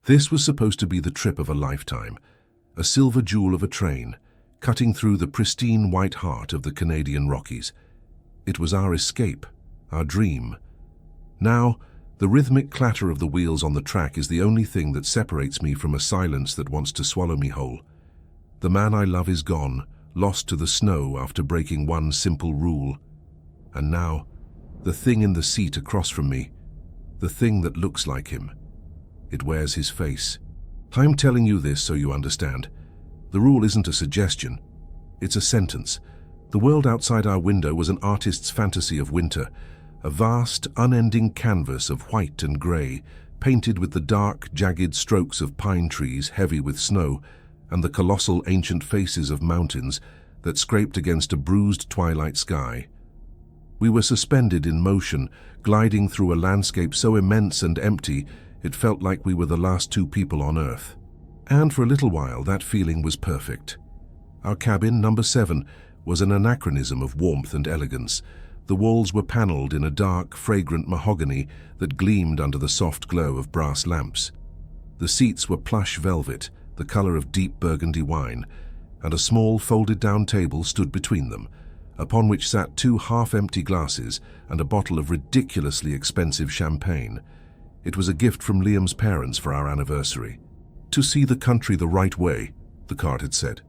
This was supposed to be the trip of a lifetime, a silver jewel of a train, cutting through the pristine white heart of the Canadian Rockies. It was our escape, our dream. Now, the rhythmic clatter of the wheels on the track is the only thing that separates me from a silence that wants to swallow me whole. The man I love is gone, lost to the snow after breaking one simple rule. And now, the thing in the seat across from me, the thing that looks like him. It wears his face. I'm telling you this so you understand. The rule isn't a suggestion. It's a sentence. The world outside our window was an artist's fantasy of winter, a vast, unending canvas of white and grey, painted with the dark, jagged strokes of pine trees heavy with snow, and the colossal ancient faces of mountains that scraped against a bruised twilight sky. We were suspended in motion, gliding through a landscape so immense and empty it felt like we were the last two people on Earth. And for a little while that feeling was perfect. Our cabin, number 7, was an anachronism of warmth and elegance. The walls were panelled in a dark, fragrant mahogany that gleamed under the soft glow of brass lamps. The seats were plush velvet, the colour of deep burgundy wine, and a small folded-down table stood between them, upon which sat 2 half-empty glasses and a bottle of ridiculously expensive champagne. It was a gift from Liam's parents for our anniversary. "To see the country the right way," the card had said.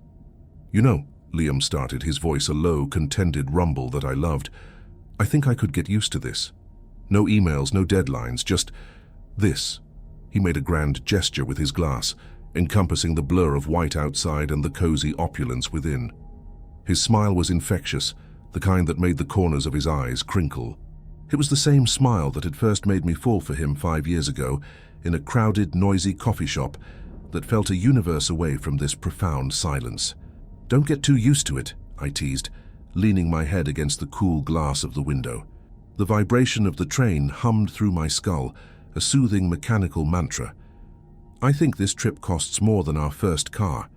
"You know," Liam started, his voice a low, contented rumble that I loved, "I think I could get used to this. No emails, no deadlines, just this." He made a grand gesture with his glass, encompassing the blur of white outside and the cozy opulence within. His smile was infectious, the kind that made the corners of his eyes crinkle. It was the same smile that had first made me fall for him 5 years ago in a crowded, noisy coffee shop that felt a universe away from this profound silence. "Don't get too used to it," I teased, leaning my head against the cool glass of the window. The vibration of the train hummed through my skull, a soothing mechanical mantra. "I think this trip costs more than our first car."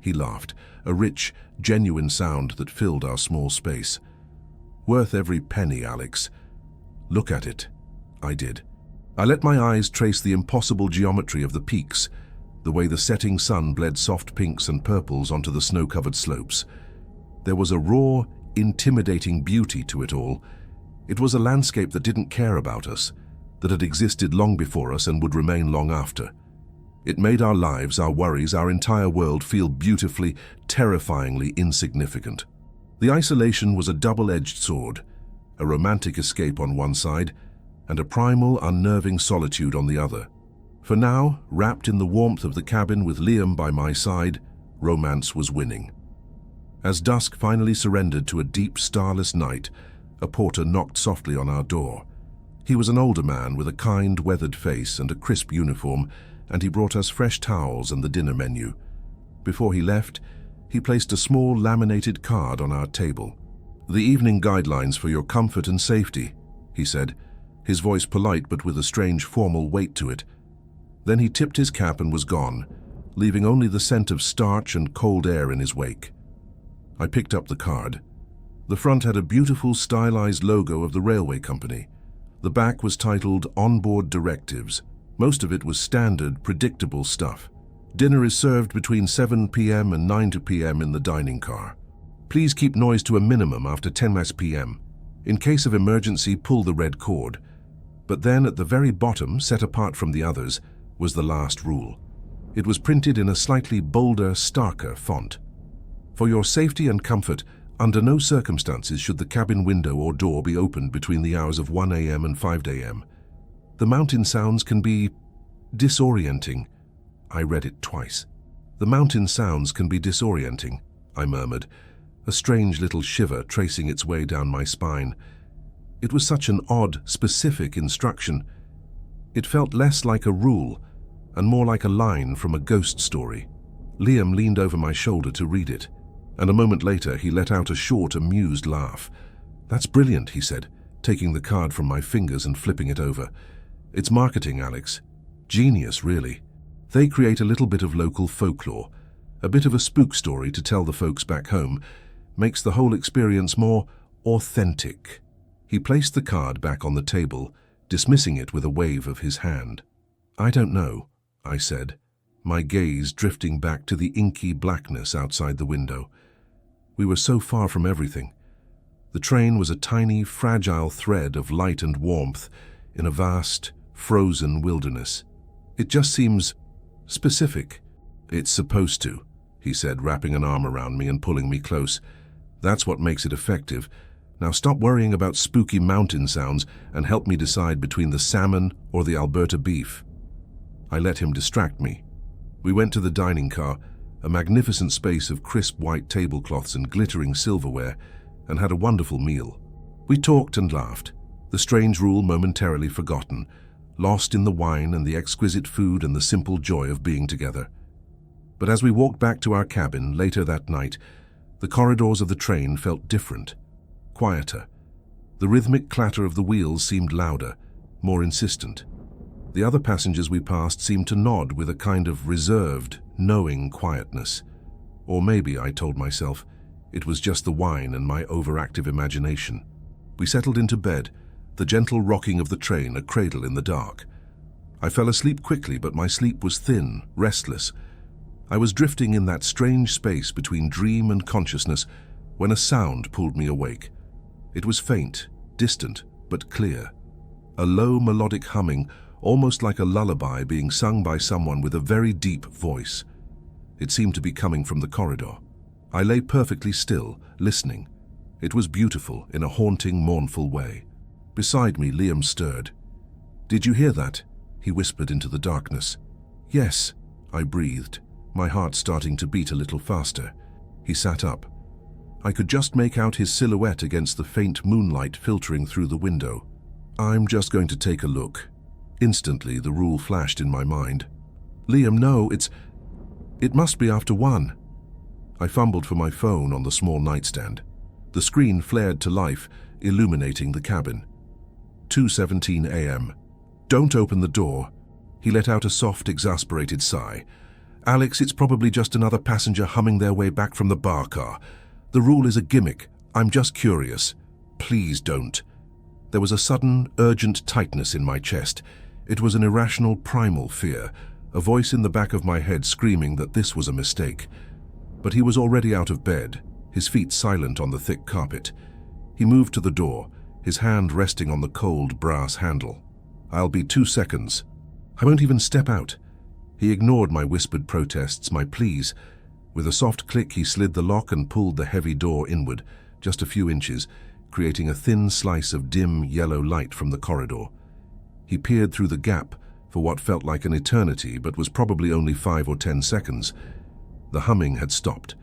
He laughed, a rich, genuine sound that filled our small space. "Worth every penny, Alex. Look at it." I did. I let my eyes trace the impossible geometry of the peaks, the way the setting sun bled soft pinks and purples onto the snow-covered slopes. There was a raw, intimidating beauty to it all. It was a landscape that didn't care about us, that had existed long before us and would remain long after. It made our lives, our worries, our entire world feel beautifully, terrifyingly insignificant. The isolation was a double-edged sword, a romantic escape on one side, and a primal, unnerving solitude on the other. For now, wrapped in the warmth of the cabin with Liam by my side, romance was winning. As dusk finally surrendered to a deep, starless night, a porter knocked softly on our door. He was an older man with a kind, weathered face and a crisp uniform, and he brought us fresh towels and the dinner menu. Before he left, he placed a small laminated card on our table. "The evening guidelines for your comfort and safety," he said, his voice polite but with a strange formal weight to it. Then he tipped his cap and was gone, leaving only the scent of starch and cold air in his wake. I picked up the card. The front had a beautiful stylized logo of the railway company. The back was titled Onboard Directives. Most of it was standard, predictable stuff. "Dinner is served between 7 p.m. and 9 p.m. in the dining car. Please keep noise to a minimum after 10 p.m. In case of emergency, pull the red cord." But then at the very bottom, set apart from the others, was the last rule. It was printed in a slightly bolder, starker font. "For your safety and comfort, under no circumstances should the cabin window or door be opened between the hours of 1 a.m. and 5 a.m. The mountain sounds can be disorienting." I read it twice. "The mountain sounds can be disorienting," I murmured, a strange little shiver tracing its way down my spine. It was such an odd, specific instruction. It felt less like a rule and more like a line from a ghost story. Liam leaned over my shoulder to read it, and a moment later he let out a short, amused laugh. "That's brilliant," he said, taking the card from my fingers and flipping it over. "It's marketing, Alex. Genius, really. They create a little bit of local folklore, a bit of a spook story to tell the folks back home, makes the whole experience more authentic." He placed the card back on the table, dismissing it with a wave of his hand. "I don't know," I said, my gaze drifting back to the inky blackness outside the window. We were so far from everything. The train was a tiny, fragile thread of light and warmth in a vast, frozen wilderness. It just seems specific. It's supposed to, he said, wrapping an arm around me and pulling me close. That's what makes it effective. Now stop worrying about spooky mountain sounds and help me decide between the salmon or the Alberta beef. I let him distract me. We went to the dining car, a magnificent space of crisp white tablecloths and glittering silverware, and had a wonderful meal. We talked and laughed, the strange rule momentarily forgotten, lost in the wine and the exquisite food and the simple joy of being together. But as we walked back to our cabin later that night, the corridors of the train felt different, quieter. The rhythmic clatter of the wheels seemed louder, more insistent. The other passengers we passed seemed to nod with a kind of reserved, knowing quietness. Or maybe, I told myself, it was just the wine and my overactive imagination. We settled into bed, the gentle rocking of the train a cradle in the dark. I fell asleep quickly, but my sleep was thin, restless. I was drifting in that strange space between dream and consciousness when a sound pulled me awake. It was faint, distant, but clear. A low melodic humming, almost like a lullaby being sung by someone with a very deep voice. It seemed to be coming from the corridor. I lay perfectly still, listening. It was beautiful in a haunting, mournful way. Beside me, Liam stirred. "Did you hear that?" he whispered into the darkness. "Yes," I breathed, my heart starting to beat a little faster. He sat up. I could just make out his silhouette against the faint moonlight filtering through the window. "I'm just going to take a look." Instantly, the rule flashed in my mind. "Liam, no, it must be after 1. I fumbled for my phone on the small nightstand. The screen flared to life, illuminating the cabin. 2:17 a.m. "Don't open the door." He let out a soft, exasperated sigh. "Alex, it's probably just another passenger humming their way back from the bar car. The rule is a gimmick. I'm just curious. Please don't." There was a sudden, urgent tightness in my chest. It was an irrational, primal fear, a voice in the back of my head screaming that this was a mistake. But he was already out of bed, his feet silent on the thick carpet. He moved to the door, his hand resting on the cold brass handle. "I'll be 2 seconds. I won't even step out." He ignored my whispered protests, my pleas. With a soft click, he slid the lock and pulled the heavy door inward, just a few inches, creating a thin slice of dim yellow light from the corridor. He peered through the gap for what felt like an eternity, but was probably only 5 or 10 seconds. The humming had stopped.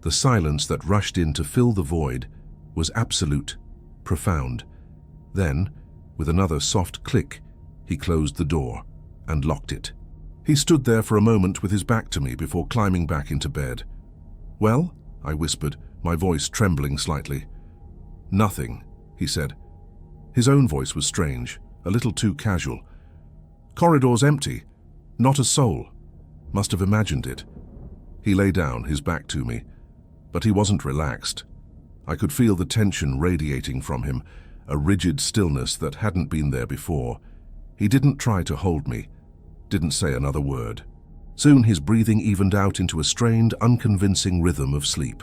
The silence that rushed in to fill the void was absolute, profound. Then, with another soft click, he closed the door and locked it. He stood there for a moment with his back to me before climbing back into bed. "Well?" I whispered, my voice trembling slightly. "Nothing," he said. His own voice was strange, a little too casual. "Corridor's empty. Not a soul. Must have imagined it." He lay down, his back to me, but he wasn't relaxed. I could feel the tension radiating from him, a rigid stillness that hadn't been there before. He didn't try to hold me, didn't say another word. Soon his breathing evened out into a strained, unconvincing rhythm of sleep.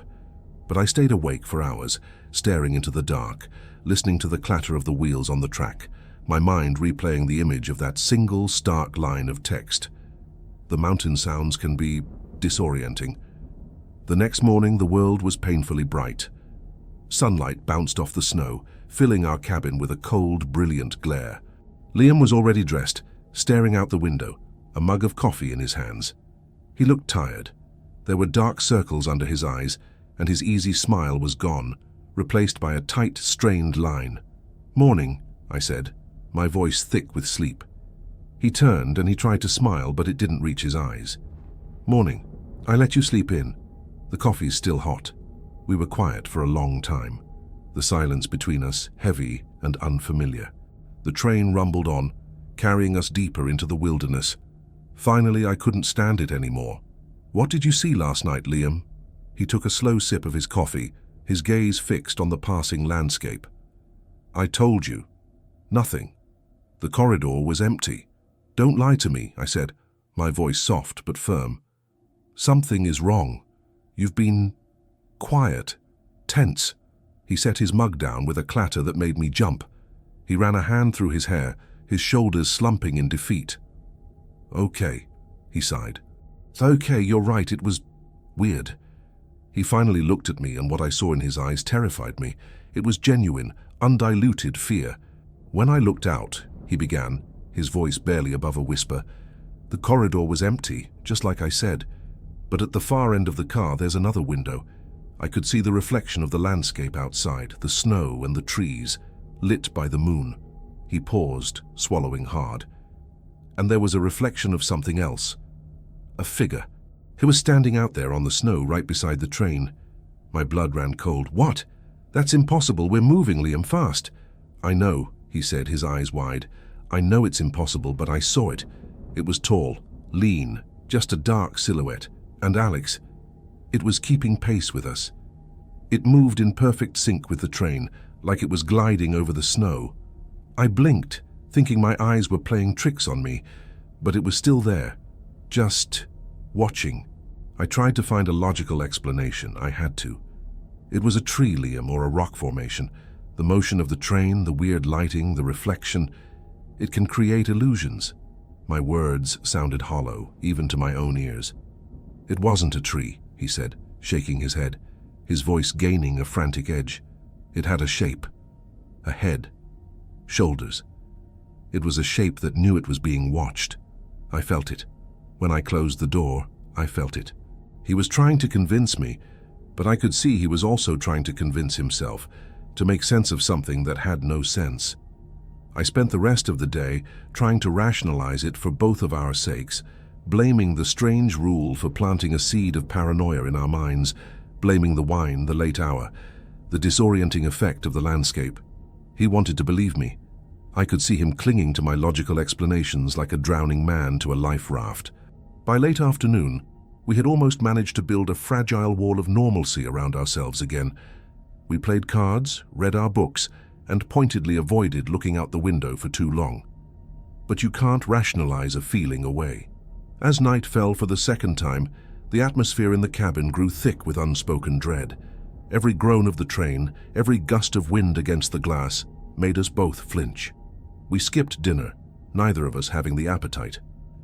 But I stayed awake for hours, staring into the dark, listening to the clatter of the wheels on the track, my mind replaying the image of that single, stark line of text. The mountain sounds can be disorienting. The next morning, the world was painfully bright. Sunlight bounced off the snow, filling our cabin with a cold, brilliant glare. Liam was already dressed, staring out the window, a mug of coffee in his hands. He looked tired. There were dark circles under his eyes, and his easy smile was gone, replaced by a tight, strained line. "Morning," I said, my voice thick with sleep. He turned and he tried to smile, but it didn't reach his eyes. "Morning. I let you sleep in. The coffee's still hot." We were quiet for a long time, the silence between us heavy and unfamiliar. The train rumbled on, carrying us deeper into the wilderness. Finally, I couldn't stand it anymore. "What did you see last night, Liam?" He took a slow sip of his coffee, his gaze fixed on the passing landscape. "I told you. Nothing. The corridor was empty." "Don't lie to me," I said. my voice soft but firm. "Something is wrong. You've been quiet, tense." He set his mug down with a clatter that made me jump. He ran a hand through his hair, his shoulders slumping in defeat. "Okay," he sighed. "Okay, you're right, it was weird." He finally looked at me, and what I saw in his eyes terrified me. It was genuine, undiluted fear. "When I looked out," he began, his voice barely above a whisper, "the corridor was empty, just like I said. But at the far end of the car, there's another window. I could see the reflection of the landscape outside, the snow and the trees, lit by the moon." He paused, swallowing hard. "And there was a reflection of something else. A figure. It was standing out there on the snow right beside the train." My blood ran cold. "What? That's impossible. We're moving, Liam, fast." "I know," he said, his eyes wide. "I know it's impossible, but I saw it. It was tall, lean, just a dark silhouette. And Alex, it was keeping pace with us. It moved in perfect sync with the train, like it was gliding over the snow. I blinked, thinking my eyes were playing tricks on me, but it was still there, just watching." I tried to find a logical explanation. I had to. It was a tree, Liam, or a rock formation. The motion of the train, the weird lighting, the reflection. It can create illusions. My words sounded hollow, even to my own ears. "It wasn't a tree," he said, shaking his head, his voice gaining a frantic edge. "It had a shape, a head, shoulders. It was a shape that knew it was being watched. I felt it. When I closed the door, I felt it." He was trying to convince me, but I could see he was also trying to convince himself, to make sense of something that had no sense. I spent the rest of the day trying to rationalize it for both of our sakes, blaming the strange rule for planting a seed of paranoia in our minds, blaming the wine, the late hour, the disorienting effect of the landscape. He wanted to believe me. I could see him clinging to my logical explanations like a drowning man to a life raft. By late afternoon, we had almost managed to build a fragile wall of normalcy around ourselves again. We played cards, read our books, and pointedly avoided looking out the window for too long. But you can't rationalize a feeling away. As night fell for the second time, the atmosphere in the cabin grew thick with unspoken dread. Every groan of the train, every gust of wind against the glass, made us both flinch. We skipped dinner, neither of us having the appetite.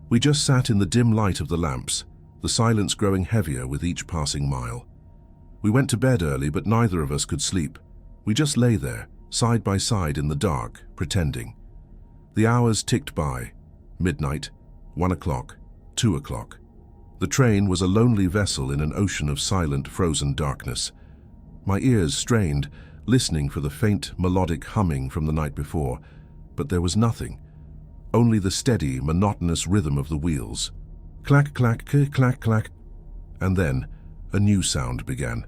We just sat in the dim light of the lamps, the silence growing heavier with each passing mile. We went to bed early, but neither of us could sleep. We just lay there, side by side in the dark, pretending. The hours ticked by. Midnight, 1 o'clock, 2 o'clock. The train was a lonely vessel in an ocean of silent, frozen darkness. My ears strained, listening for the faint, melodic humming from the night before, but there was nothing. Only the steady, monotonous rhythm of the wheels. Clack, clack, clack, clack. And then, a new sound began.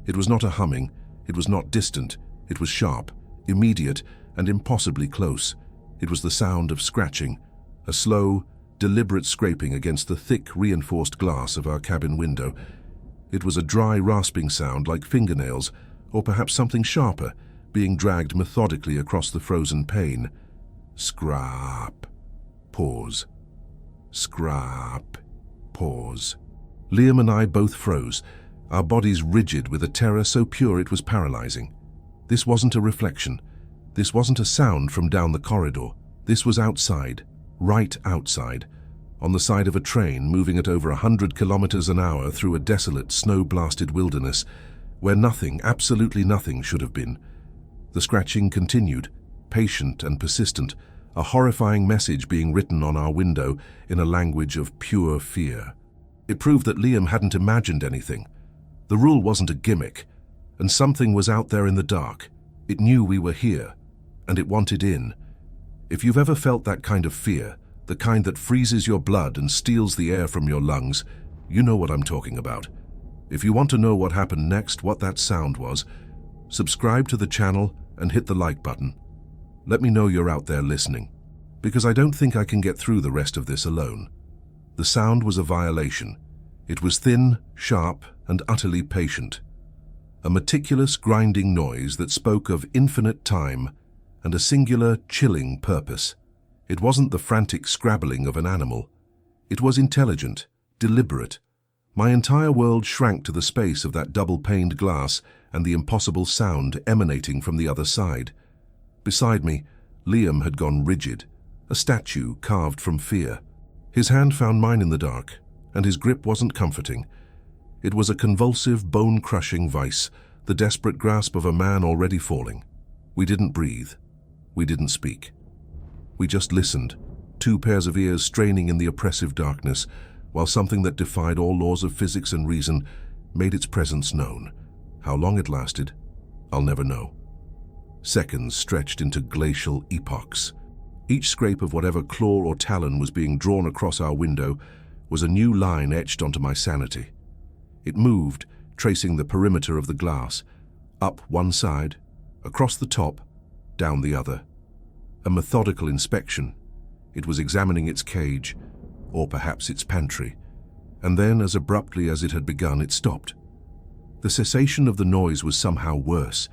It was not a humming, it was not distant, it was sharp, immediate, and impossibly close. It was the sound of scratching, a slow, deliberate scraping against the thick, reinforced glass of our cabin window. It was a dry, rasping sound like fingernails, or perhaps something sharper, being dragged methodically across the frozen pane. Scrap. Pause. Scrap. Pause. Liam and I both froze, our bodies rigid with a terror so pure it was paralyzing. This wasn't a reflection. This wasn't a sound from down the corridor. This was outside, right outside, on the side of a train moving at over 100 kilometers an hour through a desolate, snow-blasted wilderness where nothing, absolutely nothing, should have been. The scratching continued, patient and persistent, a horrifying message being written on our window in a language of pure fear. It proved that Liam hadn't imagined anything. The rule wasn't a gimmick, and something was out there in the dark. It knew we were here, and it wanted in. If you've ever felt that kind of fear, the kind that freezes your blood and steals the air from your lungs, you know what I'm talking about. If you want to know what happened next, what that sound was, subscribe to the channel and hit the like button. Let me know you're out there listening, because I don't think I can get through the rest of this alone. The sound was a violation. It was thin, sharp, and utterly patient. A meticulous, grinding noise that spoke of infinite time and a singular, chilling purpose. It wasn't the frantic scrabbling of an animal. It was intelligent, deliberate. My entire world shrank to the space of that double-paned glass and the impossible sound emanating from the other side. Beside me, Liam had gone rigid, a statue carved from fear. His hand found mine in the dark, and his grip wasn't comforting. It was a convulsive, bone-crushing vice, the desperate grasp of a man already falling. We didn't breathe. We didn't speak. We just listened, two pairs of ears straining in the oppressive darkness, while something that defied all laws of physics and reason made its presence known. How long it lasted, I'll never know. Seconds stretched into glacial epochs. Each scrape of whatever claw or talon was being drawn across our window was a new line etched onto my sanity. It moved, tracing the perimeter of the glass, up one side, across the top, down the other. A methodical inspection. It was examining its cage, or perhaps its pantry, and then, as abruptly as it had begun, it stopped. The cessation of the noise was somehow worse.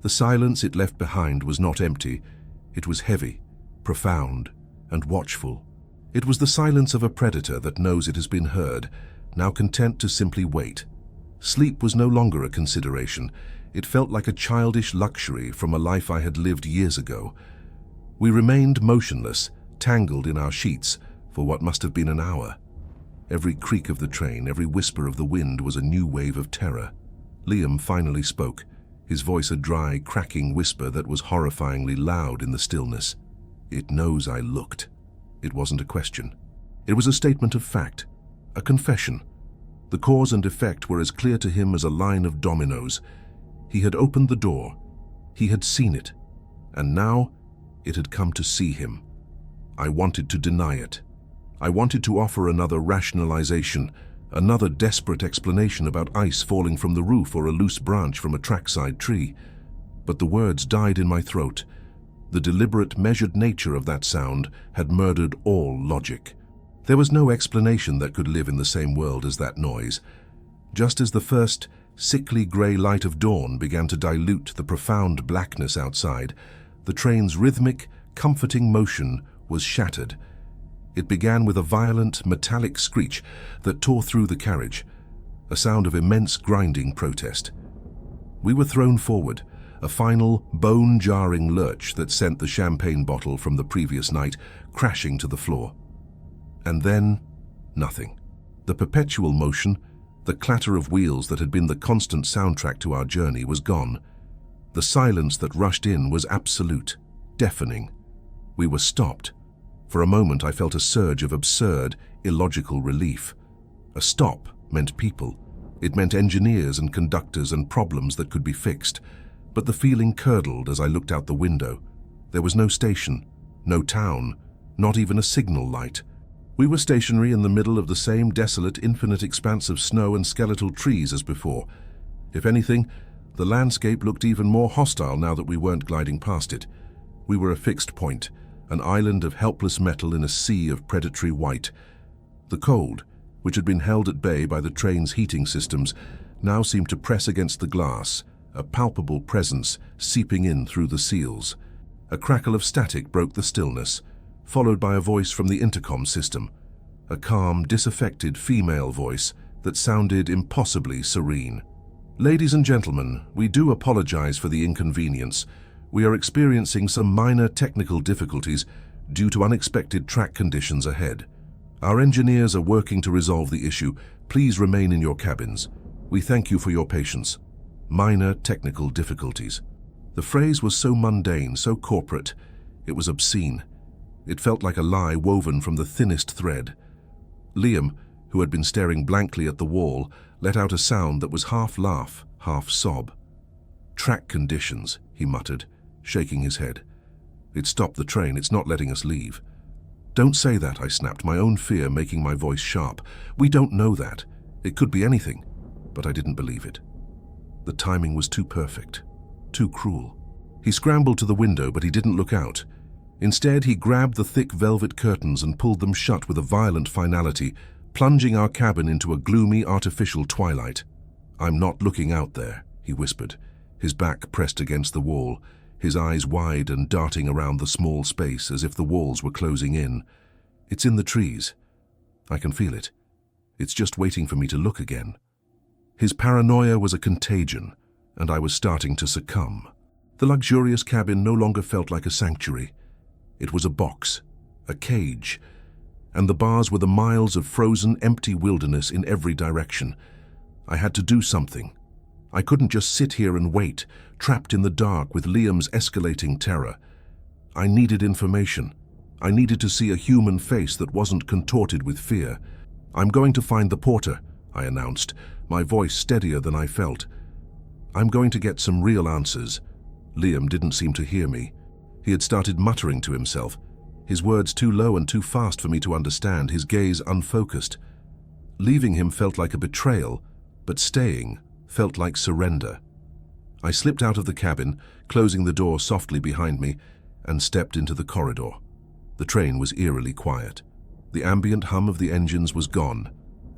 The silence it left behind was not empty. It was heavy, profound, and watchful. It was the silence of a predator that knows it has been heard, now content to simply wait. Sleep was no longer a consideration. It felt like a childish luxury from a life I had lived years ago. We remained motionless, tangled in our sheets, for what must have been an hour. Every creak of the train, every whisper of the wind was a new wave of terror. Liam finally spoke, his voice a dry, cracking whisper that was horrifyingly loud in the stillness. "It knows I looked." It wasn't a question. It was a statement of fact, a confession. The cause and effect were as clear to him as a line of dominoes. He had opened the door. He had seen it. And now it had come to see him. I wanted to deny it. I wanted to offer another rationalization, another desperate explanation about ice falling from the roof or a loose branch from a trackside tree. But the words died in my throat. The deliberate, measured nature of that sound had murdered all logic. There was no explanation that could live in the same world as that noise. Just as the first, sickly grey light of dawn began to dilute the profound blackness outside, the train's rhythmic, comforting motion was shattered. It began with a violent, metallic screech that tore through the carriage, a sound of immense grinding protest. We were thrown forward, a final, bone-jarring lurch that sent the champagne bottle from the previous night crashing to the floor. And then, nothing. The perpetual motion, the clatter of wheels that had been the constant soundtrack to our journey, was gone. The silence that rushed in was absolute, deafening. We were stopped. For a moment I felt a surge of absurd, illogical relief. A stop meant people. It meant engineers and conductors and problems that could be fixed. But the feeling curdled as I looked out the window. There was no station, no town, not even a signal light. We were stationary in the middle of the same desolate, infinite expanse of snow and skeletal trees as before. If anything, the landscape looked even more hostile now that we weren't gliding past it. We were a fixed point, an island of helpless metal in a sea of predatory white. The cold, which had been held at bay by the train's heating systems, now seemed to press against the glass, a palpable presence seeping in through the seals. A crackle of static broke the stillness, followed by a voice from the intercom system, a calm, disaffected female voice that sounded impossibly serene. "Ladies and gentlemen, we do apologize for the inconvenience. We are experiencing some minor technical difficulties due to unexpected track conditions ahead. Our engineers are working to resolve the issue. Please remain in your cabins. We thank you for your patience. Minor technical difficulties." The phrase was so mundane, so corporate, it was obscene. It felt like a lie woven from the thinnest thread. Liam, who had been staring blankly at the wall, let out a sound that was half laugh, half sob. "Track conditions," he muttered, shaking his head. "It stopped the train. It's not letting us leave." "Don't say that," I snapped, my own fear making my voice sharp. "We don't know that. It could be anything." But I didn't believe it. The timing was too perfect, too cruel. He scrambled to the window, but he didn't look out. Instead, he grabbed the thick velvet curtains and pulled them shut with a violent finality, plunging our cabin into a gloomy, artificial twilight. "I'm not looking out there," he whispered, his back pressed against the wall, his eyes wide and darting around the small space as if the walls were closing in. "It's in the trees. I can feel it. It's just waiting for me to look again. His paranoia was a contagion, and I was starting to succumb. The luxurious cabin no longer felt like a sanctuary. It was a box, a cage, and the bars were the miles of frozen, empty wilderness in every direction. I had to do something. I couldn't just sit here and wait, trapped in the dark with Liam's escalating terror. I needed information. I needed to see a human face that wasn't contorted with fear. "I'm going to find the porter," I announced, my voice steadier than I felt. "I'm going to get some real answers." Liam didn't seem to hear me. He had started muttering to himself, his words too low and too fast for me to understand, his gaze unfocused. Leaving him felt like a betrayal, but staying felt like surrender. I slipped out of the cabin, closing the door softly behind me, and stepped into the corridor. The train was eerily quiet. The ambient hum of the engines was gone,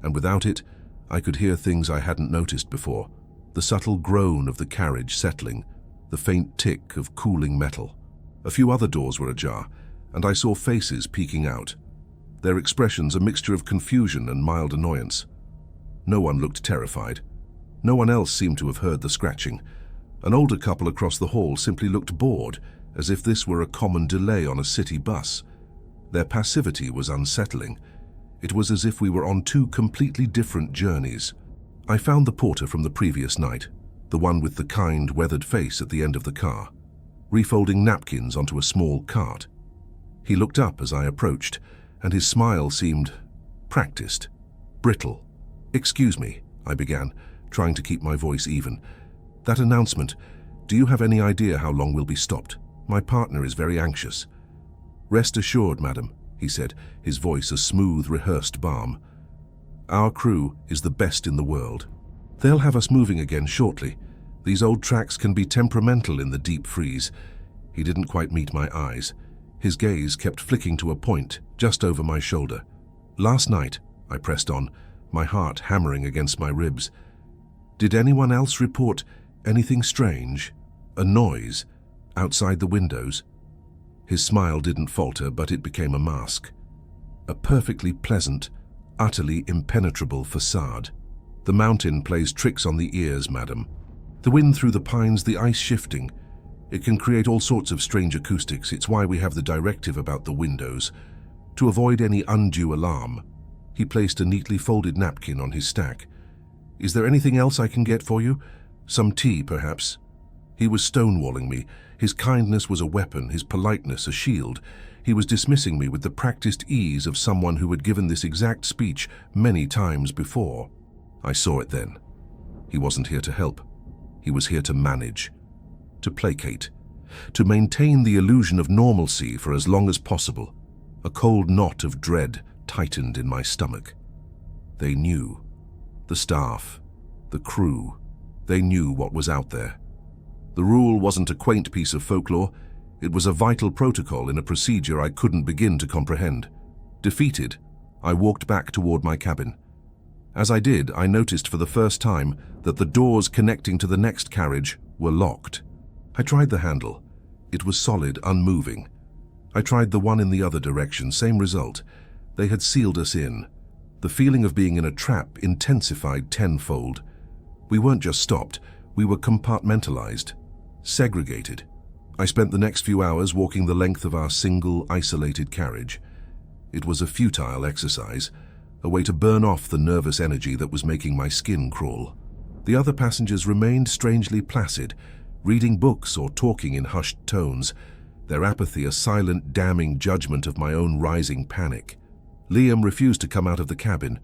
and without it, I could hear things I hadn't noticed before. The subtle groan of the carriage settling, the faint tick of cooling metal. A few other doors were ajar, and I saw faces peeking out. Their expressions a mixture of confusion and mild annoyance. No one looked terrified. No one else seemed to have heard the scratching. An older couple across the hall simply looked bored, as if this were a common delay on a city bus. Their passivity was unsettling. It was as if we were on two completely different journeys. I found the porter from the previous night, the one with the kind, weathered face at the end of the car, refolding napkins onto a small cart. He looked up as I approached, and his smile seemed practiced, brittle. "Excuse me," I began, trying to keep my voice even. "That announcement, do you have any idea how long we'll be stopped? My partner is very anxious." "Rest assured, madam," he said, his voice a smooth, rehearsed balm. "Our crew is the best in the world. They'll have us moving again shortly. These old tracks can be temperamental in the deep freeze." He didn't quite meet my eyes. His gaze kept flicking to a point just over my shoulder. "Last night," I pressed on, my heart hammering against my ribs. "Did anyone else report anything strange? A noise outside the windows?" His smile didn't falter, but it became a mask. A perfectly pleasant, utterly impenetrable facade. "The mountain plays tricks on the ears, madam. The wind through the pines, the ice shifting. It can create all sorts of strange acoustics. It's why we have the directive about the windows. To avoid any undue alarm." He placed a neatly folded napkin on his stack. "Is there anything else I can get for you? Some tea, perhaps?" He was stonewalling me. His kindness was a weapon, his politeness a shield. He was dismissing me with the practiced ease of someone who had given this exact speech many times before. I saw it then. He wasn't here to help. He was here to manage, to placate, to maintain the illusion of normalcy for as long as possible. A cold knot of dread tightened in my stomach. They knew. The staff, the crew, they knew what was out there. The rule wasn't a quaint piece of folklore. It was a vital protocol in a procedure I couldn't begin to comprehend. Defeated, I walked back toward my cabin. As I did, I noticed for the first time that the doors connecting to the next carriage were locked. I tried the handle. It was solid, unmoving. I tried the one in the other direction, same result. They had sealed us in. The feeling of being in a trap intensified tenfold. We weren't just stopped, we were compartmentalized, segregated. I spent the next few hours walking the length of our single, isolated carriage. It was a futile exercise, a way to burn off the nervous energy that was making my skin crawl. The other passengers remained strangely placid, reading books or talking in hushed tones, their apathy a silent, damning judgment of my own rising panic. Liam refused to come out of the cabin.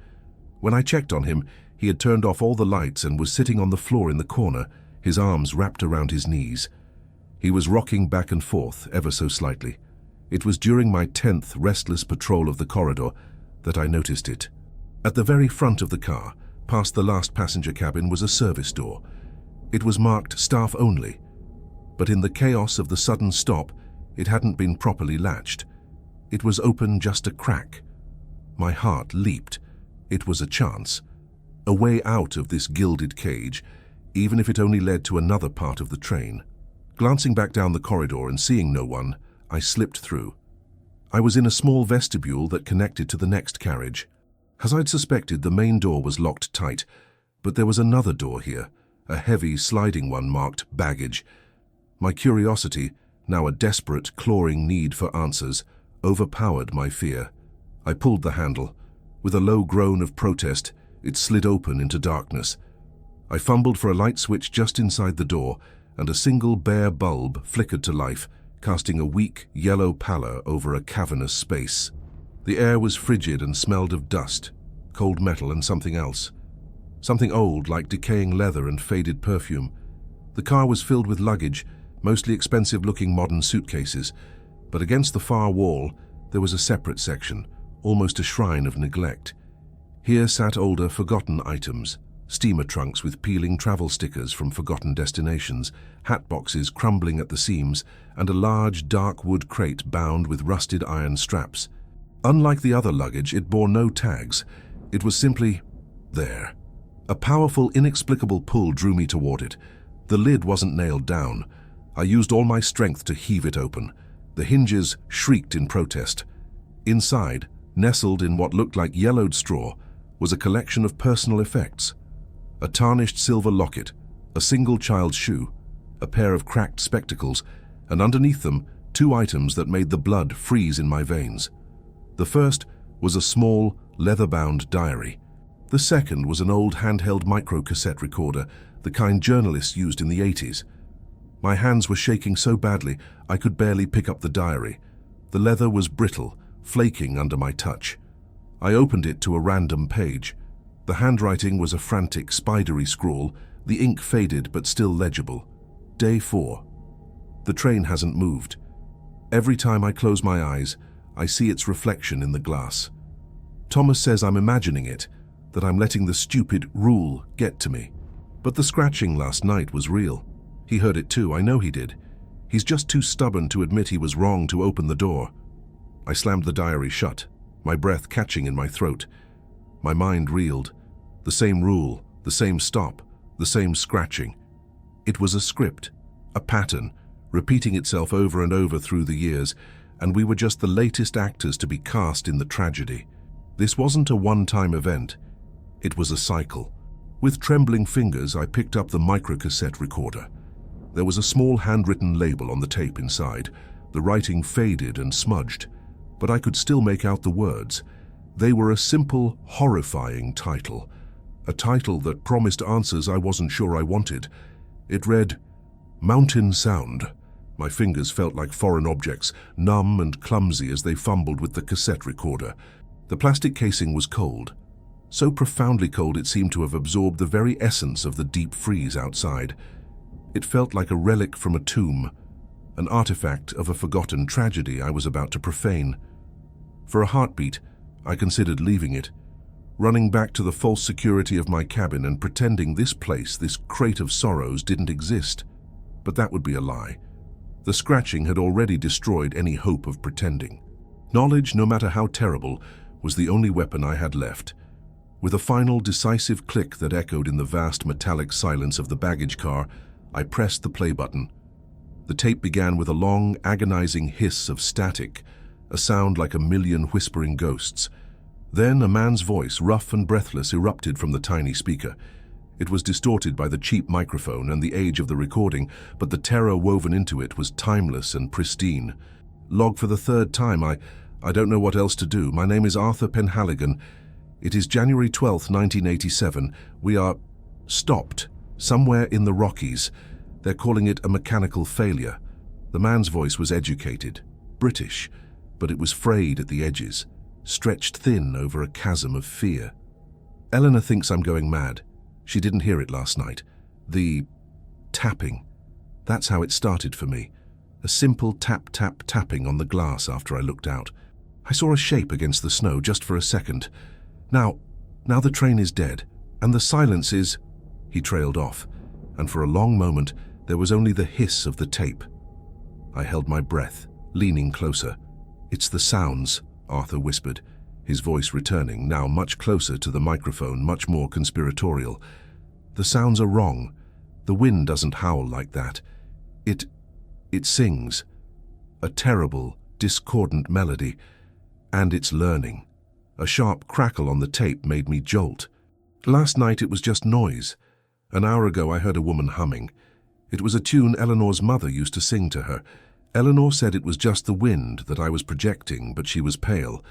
When I checked on him, he had turned off all the lights and was sitting on the floor in the corner, his arms wrapped around his knees. He was rocking back and forth, ever so slightly. It was during my 10th restless patrol of the corridor that I noticed it. At the very front of the car, past the last passenger cabin, was a service door. It was marked staff only, but in the chaos of the sudden stop, it hadn't been properly latched. It was open just a crack. My heart leaped. It was a chance. A way out of this gilded cage, even if it only led to another part of the train. Glancing back down the corridor and seeing no one, I slipped through. I was in a small vestibule that connected to the next carriage. As I'd suspected, the main door was locked tight, but there was another door here, a heavy, sliding one marked baggage. My curiosity, now a desperate, clawing need for answers, overpowered my fear. I pulled the handle. With a low groan of protest, it slid open into darkness. I fumbled for a light switch just inside the door, and a single bare bulb flickered to life, casting a weak, yellow pallor over a cavernous space. The air was frigid and smelled of dust, cold metal and something else. Something old, like decaying leather and faded perfume. The car was filled with luggage, mostly expensive-looking modern suitcases, but against the far wall there was a separate section, almost a shrine of neglect. Here sat older, forgotten items, steamer trunks with peeling travel stickers from forgotten destinations, hat boxes crumbling at the seams, and a large, dark wood crate bound with rusted iron straps. Unlike the other luggage, it bore no tags. It was simply there. A powerful, inexplicable pull drew me toward it. The lid wasn't nailed down. I used all my strength to heave it open. The hinges shrieked in protest. Inside, nestled in what looked like yellowed straw, was a collection of personal effects. A tarnished silver locket, a single child's shoe, a pair of cracked spectacles, and underneath them, 2 items that made the blood freeze in my veins. The first was a small, leather-bound diary. The second was an old handheld microcassette recorder, the kind journalists used in the 80s. My hands were shaking so badly I could barely pick up the diary. The leather was brittle, flaking under my touch. I opened it to a random page. The handwriting was a frantic, spidery scrawl, the ink faded but still legible. Day 4. The train hasn't moved. Every time I close my eyes, I see its reflection in the glass. Thomas says I'm imagining it, that I'm letting the stupid rule get to me. But the scratching last night was real. He heard it too, I know he did. He's just too stubborn to admit he was wrong to open the door. I slammed the diary shut, my breath catching in my throat. My mind reeled. The same rule, the same stop, the same scratching. It was a script, a pattern, repeating itself over and over through the years, and we were just the latest actors to be cast in the tragedy. This wasn't a one-time event. It was a cycle. With trembling fingers, I picked up the microcassette recorder. There was a small handwritten label on the tape inside. The writing faded and smudged, but I could still make out the words. They were a simple, horrifying title. A title that promised answers I wasn't sure I wanted. It read, Mountain Sound. My fingers felt like foreign objects, numb and clumsy as they fumbled with the cassette recorder. The plastic casing was cold. So profoundly cold it seemed to have absorbed the very essence of the deep freeze outside. It felt like a relic from a tomb, an artifact of a forgotten tragedy I was about to profane. For a heartbeat, I considered leaving it, running back to the false security of my cabin and pretending this place, this crate of sorrows, didn't exist. But that would be a lie. The scratching had already destroyed any hope of pretending. Knowledge, no matter how terrible, was the only weapon I had left. With a final, decisive click that echoed in the vast metallic silence of the baggage car, I pressed the play button. The tape began with a long, agonizing hiss of static, a sound like a million whispering ghosts. Then a man's voice, rough and breathless, erupted from the tiny speaker. It was distorted by the cheap microphone and the age of the recording, but the terror woven into it was timeless and pristine. Log for the 3rd time. I don't know what else to do. My name is Arthur Penhaligon. It is January 12th, 1987. We are stopped somewhere in the Rockies. They're calling it a mechanical failure. The man's voice was educated, British, but it was frayed at the edges, stretched thin over a chasm of fear. Eleanor thinks I'm going mad. She didn't hear it last night. The tapping. That's how it started for me. A simple tap-tap-tapping on the glass after I looked out. I saw a shape against the snow just for a second. Now the train is dead, and the silence is... He trailed off, and for a long moment there was only the hiss of the tape. I held my breath, leaning closer. It's the sounds, Arthur whispered, his voice returning, now much closer to the microphone, much more conspiratorial. The sounds are wrong. The wind doesn't howl like that. It sings. A terrible, discordant melody. And it's learning. A sharp crackle on the tape made me jolt. Last night it was just noise. An hour ago I heard a woman humming. It was a tune Eleanor's mother used to sing to her. Eleanor said it was just the wind that I was projecting, but she was pale.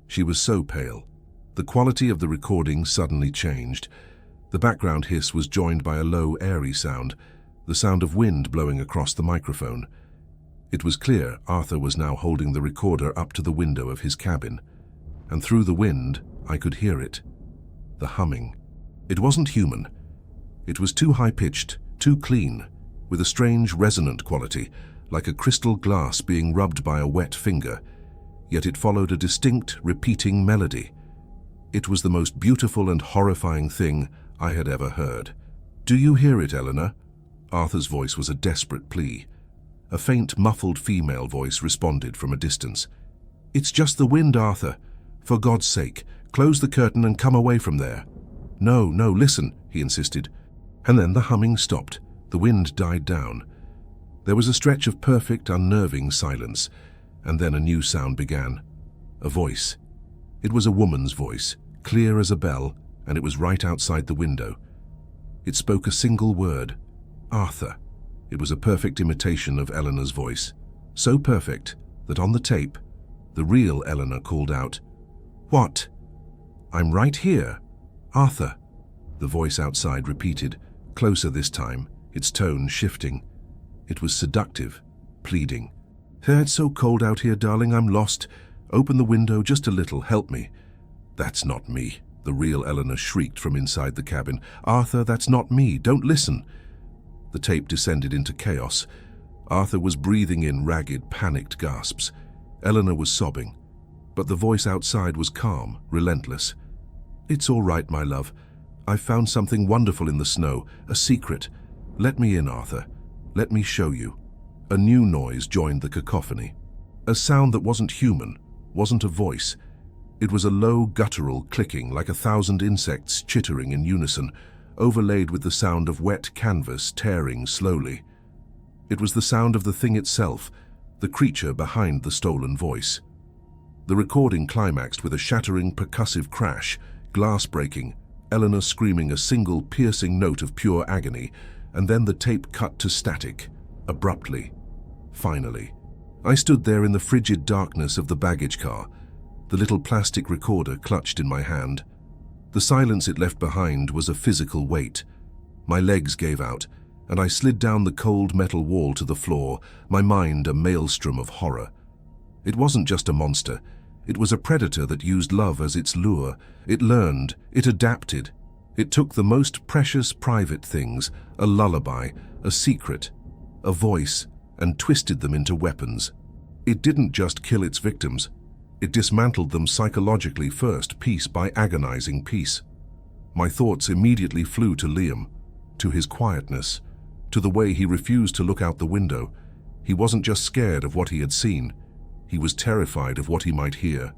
She was so pale. The quality of the recording suddenly changed. The background hiss was joined by a low, airy sound, the sound of wind blowing across the microphone. It was clear Arthur was now holding the recorder up to the window of his cabin, and through the wind I could hear it. The humming. It wasn't human. It was too high-pitched, too clean, with a strange resonant quality, like a crystal glass being rubbed by a wet finger, yet it followed a distinct, repeating melody. It was the most beautiful and horrifying thing I had ever heard. "Do you hear it, Eleanor?" Arthur's voice was a desperate plea. A faint, muffled female voice responded from a distance. "It's just the wind, Arthur. For God's sake, close the curtain and come away from there." "No, no, listen," he insisted. And then the humming stopped. The wind died down. There was a stretch of perfect, unnerving silence, and then a new sound began. A voice. It was a woman's voice, clear as a bell, and it was right outside the window. It spoke a single word. Arthur. It was a perfect imitation of Eleanor's voice. So perfect that on the tape, the real Eleanor called out, "What?" "I'm right here. Arthur." The voice outside repeated, closer this time, its tone shifting. It was seductive, pleading. "It's so cold out here, darling, I'm lost. Open the window just a little, help me." "That's not me," the real Eleanor shrieked from inside the cabin. "Arthur, that's not me, don't listen." The tape descended into chaos. Arthur was breathing in ragged, panicked gasps. Eleanor was sobbing, but the voice outside was calm, relentless. "It's all right, my love. I've found something wonderful in the snow, a secret. Let me in, Arthur. Let me show you." A new noise joined the cacophony. A sound that wasn't human, wasn't a voice. It was a low, guttural clicking, like 1,000 insects chittering in unison, overlaid with the sound of wet canvas tearing slowly. It was the sound of the thing itself, the creature behind the stolen voice. The recording climaxed with a shattering, percussive crash, glass breaking, Eleanor screaming a single piercing note of pure agony, and then the tape cut to static, abruptly. Finally. I stood there in the frigid darkness of the baggage car, the little plastic recorder clutched in my hand. The silence it left behind was a physical weight. My legs gave out, and I slid down the cold metal wall to the floor, my mind a maelstrom of horror. It wasn't just a monster. It was a predator that used love as its lure. It learned, it adapted. It took the most precious private things, a lullaby, a secret, a voice, and twisted them into weapons. It didn't just kill its victims. It dismantled them psychologically first, piece by agonizing piece. My thoughts immediately flew to Liam, to his quietness, to the way he refused to look out the window. He wasn't just scared of what he had seen. He was terrified of what he might hear.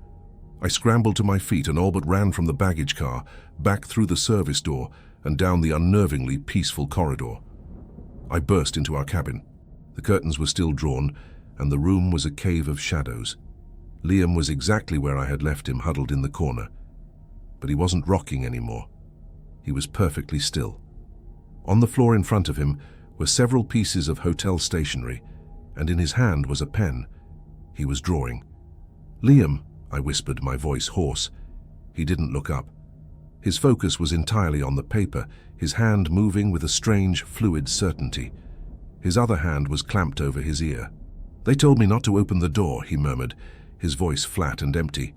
I scrambled to my feet and all but ran from the baggage car, back through the service door, and down the unnervingly peaceful corridor. I burst into our cabin. The curtains were still drawn, and the room was a cave of shadows. Liam was exactly where I had left him, huddled in the corner. But he wasn't rocking anymore. He was perfectly still. On the floor in front of him were several pieces of hotel stationery, and in his hand was a pen. He was drawing. "Liam," I whispered, my voice hoarse. He didn't look up. His focus was entirely on the paper, his hand moving with a strange, fluid certainty. His other hand was clamped over his ear. "They told me not to open the door," he murmured, his voice flat and empty.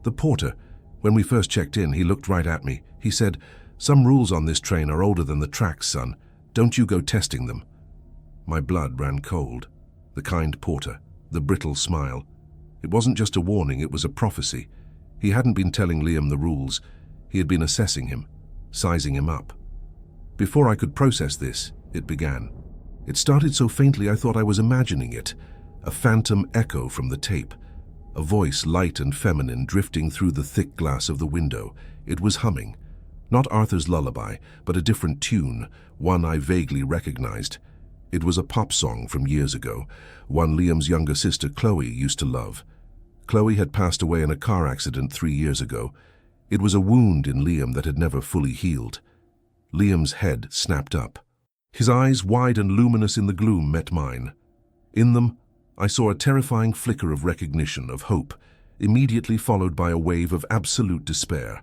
"The porter, when we first checked in, he looked right at me. He said, 'Some rules on this train are older than the tracks, son. Don't you go testing them.'" My blood ran cold. The kind porter, the brittle smile. It wasn't just a warning, it was a prophecy. He hadn't been telling Liam the rules. He had been assessing him, sizing him up. Before I could process this, it began. It started so faintly I thought I was imagining it, a phantom echo from the tape, a voice light and feminine drifting through the thick glass of the window. It was humming. Not Arthur's lullaby, but a different tune, one I vaguely recognized. It was a pop song from years ago, one Liam's younger sister Chloe used to love. Chloe had passed away in a car accident 3 years ago. It was a wound in Liam that had never fully healed. Liam's head snapped up. His eyes, wide and luminous in the gloom, met mine. In them, I saw a terrifying flicker of recognition, of hope, immediately followed by a wave of absolute despair.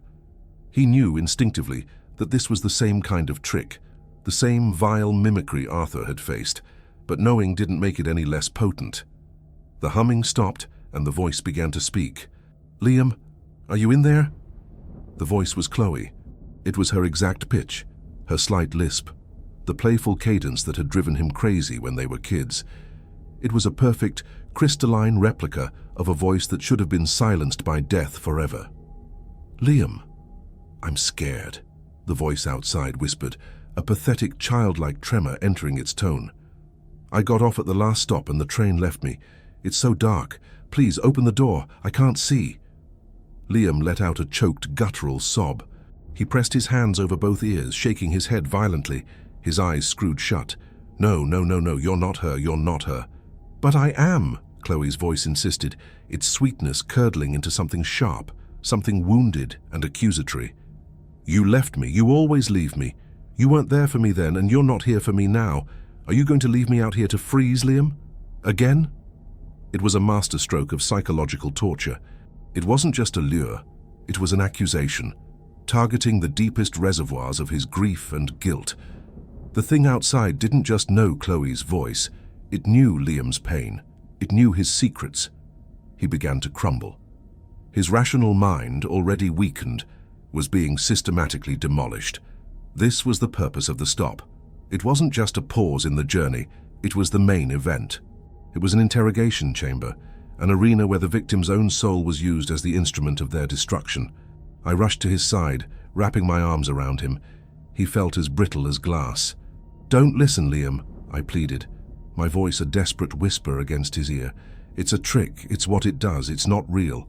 He knew instinctively that this was the same kind of trick, the same vile mimicry Arthur had faced, but knowing didn't make it any less potent. The humming stopped, and the voice began to speak. "Liam, are you in there?" The voice was Chloe. It was her exact pitch, her slight lisp, the playful cadence that had driven him crazy when they were kids. It was a perfect, crystalline replica of a voice that should have been silenced by death forever. "Liam, I'm scared," the voice outside whispered, a pathetic childlike tremor entering its tone. "I got off at the last stop and the train left me. It's so dark. Please open the door. I can't see." Liam let out a choked, guttural sob. He pressed his hands over both ears, shaking his head violently, his eyes screwed shut. No, you're not her, you're not her." "But I am," Chloe's voice insisted, its sweetness curdling into something sharp, something wounded and accusatory. "You left me. You always leave me. You weren't there for me then, and you're not here for me now. Are you going to leave me out here to freeze, Liam? Again?" It was a masterstroke of psychological torture. It wasn't just a lure, it was an accusation, targeting the deepest reservoirs of his grief and guilt. The thing outside didn't just know Chloe's voice, it knew Liam's pain, it knew his secrets. He began to crumble. His rational mind, already weakened, was being systematically demolished. This was the purpose of the stop. It wasn't just a pause in the journey, it was the main event. It was an interrogation chamber, an arena where the victim's own soul was used as the instrument of their destruction. I rushed to his side, wrapping my arms around him. He felt as brittle as glass. "Don't listen, Liam," I pleaded, my voice a desperate whisper against his ear. "It's a trick, it's what it does, it's not real."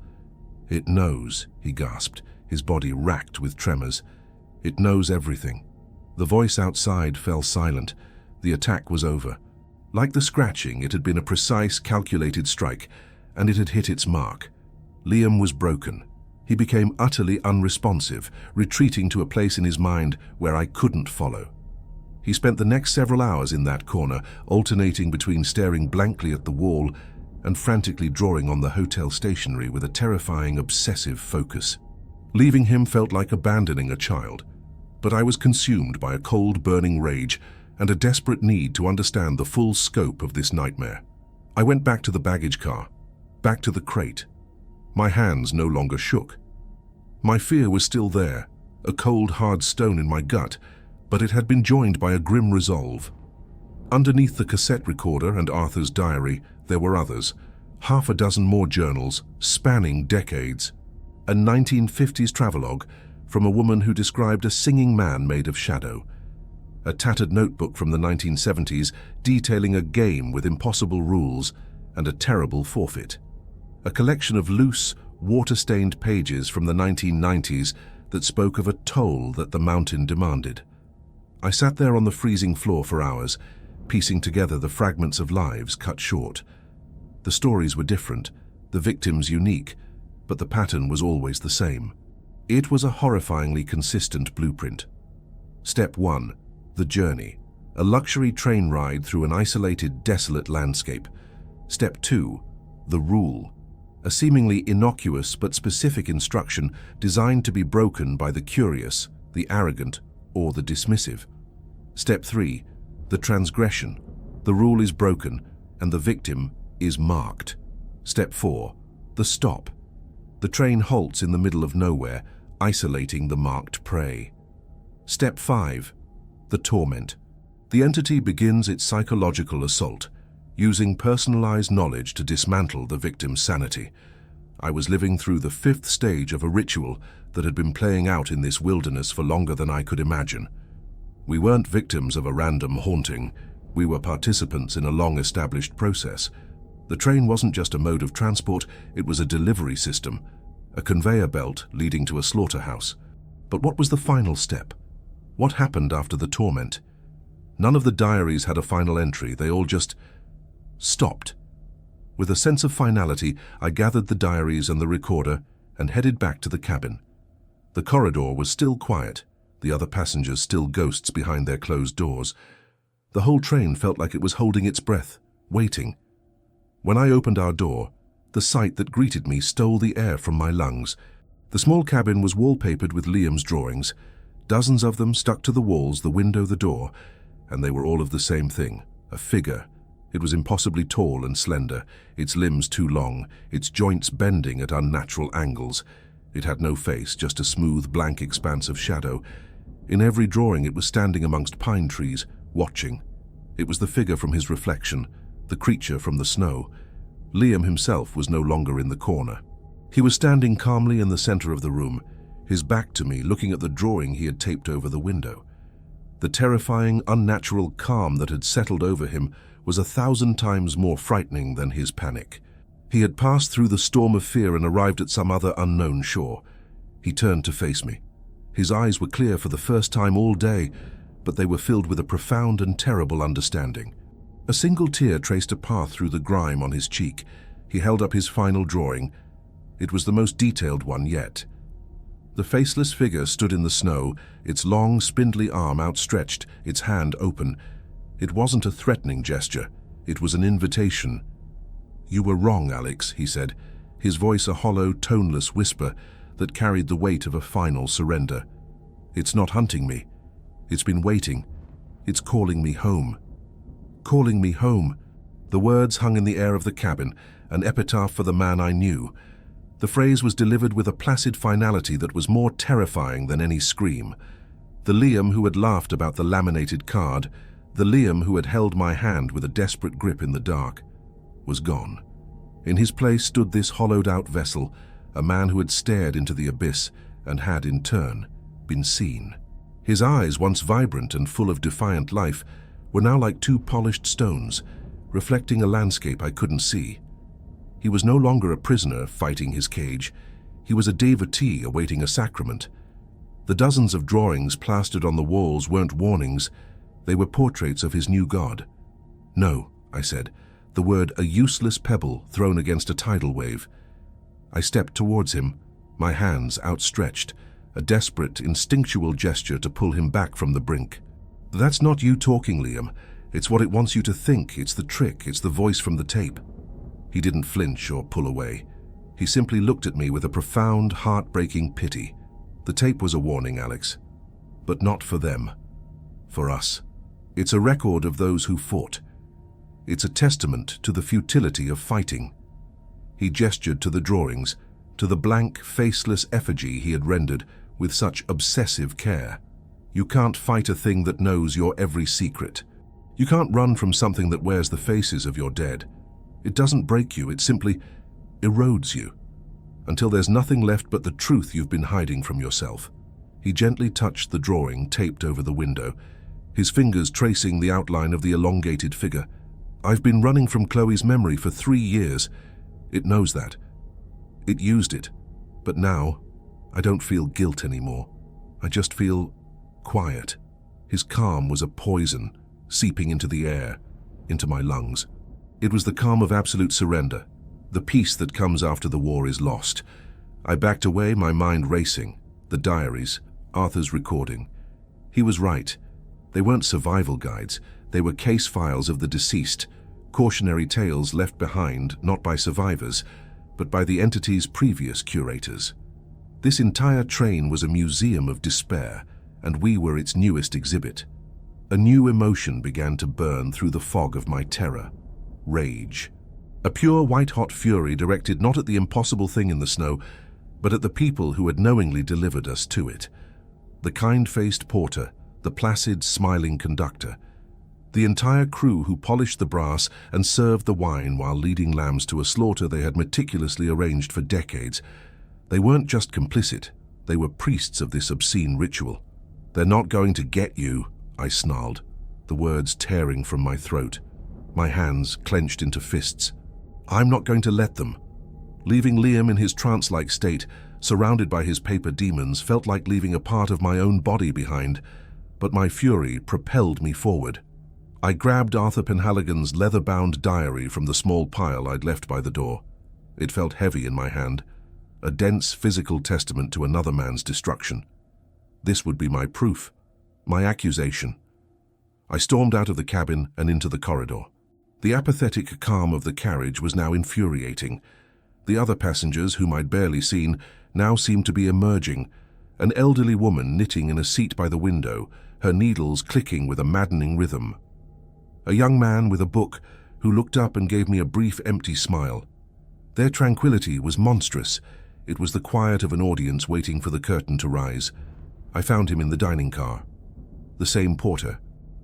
"It knows," he gasped, his body racked with tremors. "It knows everything." The voice outside fell silent. The attack was over. Like the scratching, it had been a precise, calculated strike, and it had hit its mark. Liam was broken. He became utterly unresponsive, retreating to a place in his mind where I couldn't follow. He spent the next several hours in that corner, alternating between staring blankly at the wall and frantically drawing on the hotel stationery with a terrifying, obsessive focus. Leaving him felt like abandoning a child, but I was consumed by a cold, burning rage and a desperate need to understand the full scope of this nightmare. I went back to the baggage car, back to the crate. My hands no longer shook. My fear was still there, a cold, hard stone in my gut, but it had been joined by a grim resolve. Underneath the cassette recorder and Arthur's diary, there were others, half a dozen more journals, spanning decades. A 1950s travelogue from a woman who described a singing man made of shadow. A tattered notebook from the 1970s detailing a game with impossible rules and a terrible forfeit. A collection of loose, water-stained pages from the 1990s that spoke of a toll that the mountain demanded. I sat there on the freezing floor for hours, piecing together the fragments of lives cut short. The stories were different, the victims unique, but the pattern was always the same. It was a horrifyingly consistent blueprint. Step 1. The journey. A luxury train ride through an isolated, desolate landscape. Step 2. The rule. A seemingly innocuous but specific instruction designed to be broken by the curious, the arrogant, or the dismissive. Step 3. The transgression. The rule is broken, and the victim is marked. Step 4. The stop. The train halts in the middle of nowhere, isolating the marked prey. Step 5. The torment. The entity begins its psychological assault, using personalized knowledge to dismantle the victim's sanity. I was living through the 5th stage of a ritual that had been playing out in this wilderness for longer than I could imagine. We weren't victims of a random haunting. We were participants in a long-established process. The train wasn't just a mode of transport, it was a delivery system, a conveyor belt leading to a slaughterhouse. But what was the final step? What happened after the torment? None of the diaries had a final entry, they all just stopped. With a sense of finality, I gathered the diaries and the recorder and headed back to the cabin. The corridor was still quiet, the other passengers still ghosts behind their closed doors. The whole train felt like it was holding its breath, waiting. When I opened our door, the sight that greeted me stole the air from my lungs. The small cabin was wallpapered with Liam's drawings, dozens of them stuck to the walls, the window, the door, and they were all of the same thing, a figure. It was impossibly tall and slender, its limbs too long, its joints bending at unnatural angles. It had no face, just a smooth, blank expanse of shadow. In every drawing it was standing amongst pine trees, watching. It was the figure from his reflection, the creature from the snow. Liam himself was no longer in the corner. He was standing calmly in the center of the room, his back to me, looking at the drawing he had taped over the window. The terrifying, unnatural calm that had settled over him was 1,000 times more frightening than his panic. He had passed through the storm of fear and arrived at some other unknown shore. He turned to face me. His eyes were clear for the first time all day, but they were filled with a profound and terrible understanding. A single tear traced a path through the grime on his cheek. He held up his final drawing. It was the most detailed one yet. The faceless figure stood in the snow, its long, spindly arm outstretched, its hand open. It wasn't a threatening gesture. It was an invitation. "You were wrong, Alex," he said, his voice a hollow, toneless whisper that carried the weight of a final surrender. "It's not hunting me. It's been waiting. It's calling me home." Calling me home. The words hung in the air of the cabin, an epitaph for the man I knew. The phrase was delivered with a placid finality that was more terrifying than any scream. The Liam who had laughed about the laminated card, the Liam who had held my hand with a desperate grip in the dark, was gone. In his place stood this hollowed-out vessel, a man who had stared into the abyss and had, in turn, been seen. His eyes, once vibrant and full of defiant life, were now like two polished stones, reflecting a landscape I couldn't see. He was no longer a prisoner fighting his cage. He was a devotee awaiting a sacrament. The dozens of drawings plastered on the walls weren't warnings. They were portraits of his new god. "No," I said, the word a useless pebble thrown against a tidal wave. I stepped towards him, my hands outstretched, a desperate, instinctual gesture to pull him back from the brink. "That's not you talking, Liam. It's what it wants you to think. It's the trick. It's the voice from the tape." He didn't flinch or pull away. He simply looked at me with a profound, heartbreaking pity. "The tape was a warning, Alex. But not for them. For us. It's a record of those who fought. It's a testament to the futility of fighting." He gestured to the drawings, to the blank, faceless effigy he had rendered with such obsessive care. "You can't fight a thing that knows your every secret. You can't run from something that wears the faces of your dead. It doesn't break you, it simply erodes you, until there's nothing left but the truth you've been hiding from yourself." He gently touched the drawing taped over the window, his fingers tracing the outline of the elongated figure. "I've been running from Chloe's memory for 3 years. It knows that. It used it. But now, I don't feel guilt anymore. I just feel quiet." His calm was a poison, seeping into the air, into my lungs. It was the calm of absolute surrender, the peace that comes after the war is lost. I backed away, my mind racing. The diaries, Arthur's recording. He was right. They weren't survival guides. They were case files of the deceased, cautionary tales left behind not by survivors, but by the entity's previous curators. This entire train was a museum of despair, and we were its newest exhibit. A new emotion began to burn through the fog of my terror. Rage. A pure white-hot fury directed not at the impossible thing in the snow, but at the people who had knowingly delivered us to it. The kind-faced porter, the placid, smiling conductor, the entire crew who polished the brass and served the wine while leading lambs to a slaughter they had meticulously arranged for decades. They weren't just complicit, they were priests of this obscene ritual. "They're not going to get you," I snarled, the words tearing from my throat. My hands clenched into fists. "I'm not going to let them." Leaving Liam in his trance-like state, surrounded by his paper demons, felt like leaving a part of my own body behind, but my fury propelled me forward. I grabbed Arthur Penhaligon's leather-bound diary from the small pile I'd left by the door. It felt heavy in my hand, a dense physical testament to another man's destruction. This would be my proof, my accusation. I stormed out of the cabin and into the corridor. The apathetic calm of the carriage was now infuriating. The other passengers, whom I'd barely seen, now seemed to be emerging. An elderly woman knitting in a seat by the window, her needles clicking with a maddening rhythm. A young man with a book who looked up and gave me a brief, empty smile. Their tranquility was monstrous. It was the quiet of an audience waiting for the curtain to rise. I found him in the dining car. The same porter.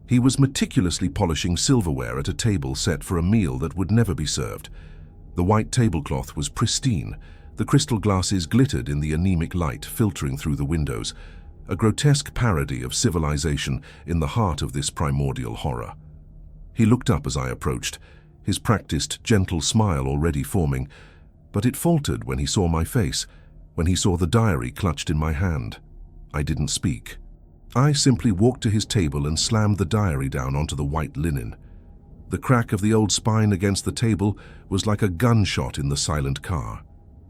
He was meticulously polishing silverware at a table set for a meal that would never be served. The white tablecloth was pristine. The crystal glasses glittered in the anemic light filtering through the windows, a grotesque parody of civilization in the heart of this primordial horror. He looked up as I approached, his practiced, gentle smile already forming, but it faltered when he saw my face, when he saw the diary clutched in my hand. I didn't speak. I simply walked to his table and slammed the diary down onto the white linen. The crack of the old spine against the table was like a gunshot in the silent car.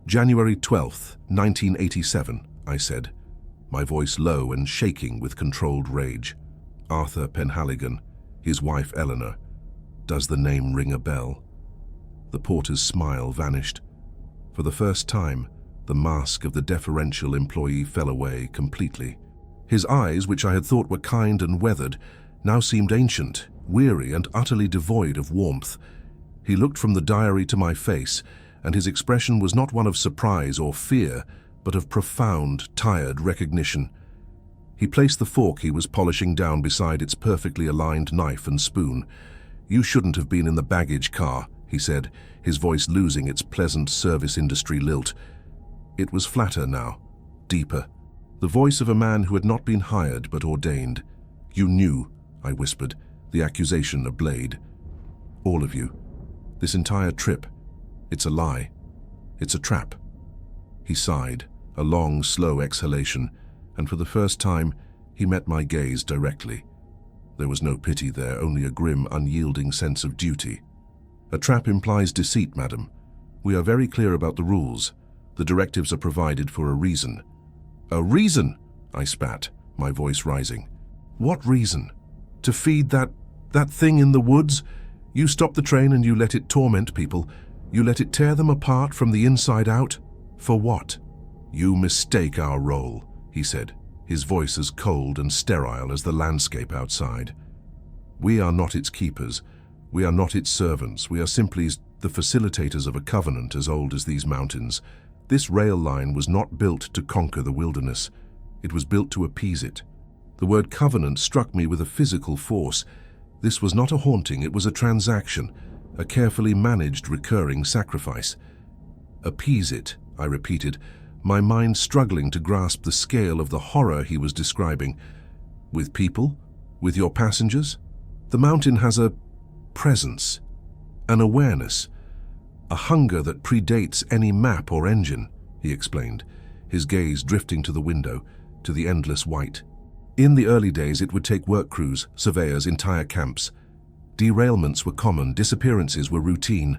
January 12th, 1987, I said, my voice low and shaking with controlled rage. Arthur Penhaligon, his wife Eleanor. Does the name ring a bell? The porter's smile vanished. For the first time, the mask of the deferential employee fell away completely. His eyes, which I had thought were kind and weathered, now seemed ancient, weary, and utterly devoid of warmth. He looked from the diary to my face, and his expression was not one of surprise or fear, but of profound, tired recognition. He placed the fork he was polishing down beside its perfectly aligned knife and spoon. "You shouldn't have been in the baggage car," he said, his voice losing its pleasant service industry lilt. It was flatter now, deeper. The voice of a man who had not been hired but ordained. "You knew," I whispered, the accusation ablaid. "All of you. This entire trip. It's a lie. It's a trap." He sighed, a long, slow exhalation, and for the first time, he met my gaze directly. There was no pity there, only a grim, unyielding sense of duty. "A trap implies deceit, madam. We are very clear about the rules. The directives are provided for a reason." "A reason?" I spat, my voice rising. "What reason? To feed that thing in the woods? You stop the train and you let it torment people. You let it tear them apart from the inside out? For what?" "You mistake our role," he said, his voice as cold and sterile as the landscape outside. "We are not its keepers. We are not its servants. We are simply the facilitators of a covenant as old as these mountains. This rail line was not built to conquer the wilderness. It was built to appease it." The word covenant struck me with a physical force. This was not a haunting, it was a transaction, a carefully managed recurring sacrifice. "Appease it," I repeated, my mind struggling to grasp the scale of the horror he was describing. "With people? With your passengers? The mountain has a presence, an awareness, a hunger that predates any map or engine," he explained, his gaze drifting to the window, to the endless white. "In the early days, it would take work crews, surveyors, entire camps. Derailments were common, disappearances were routine.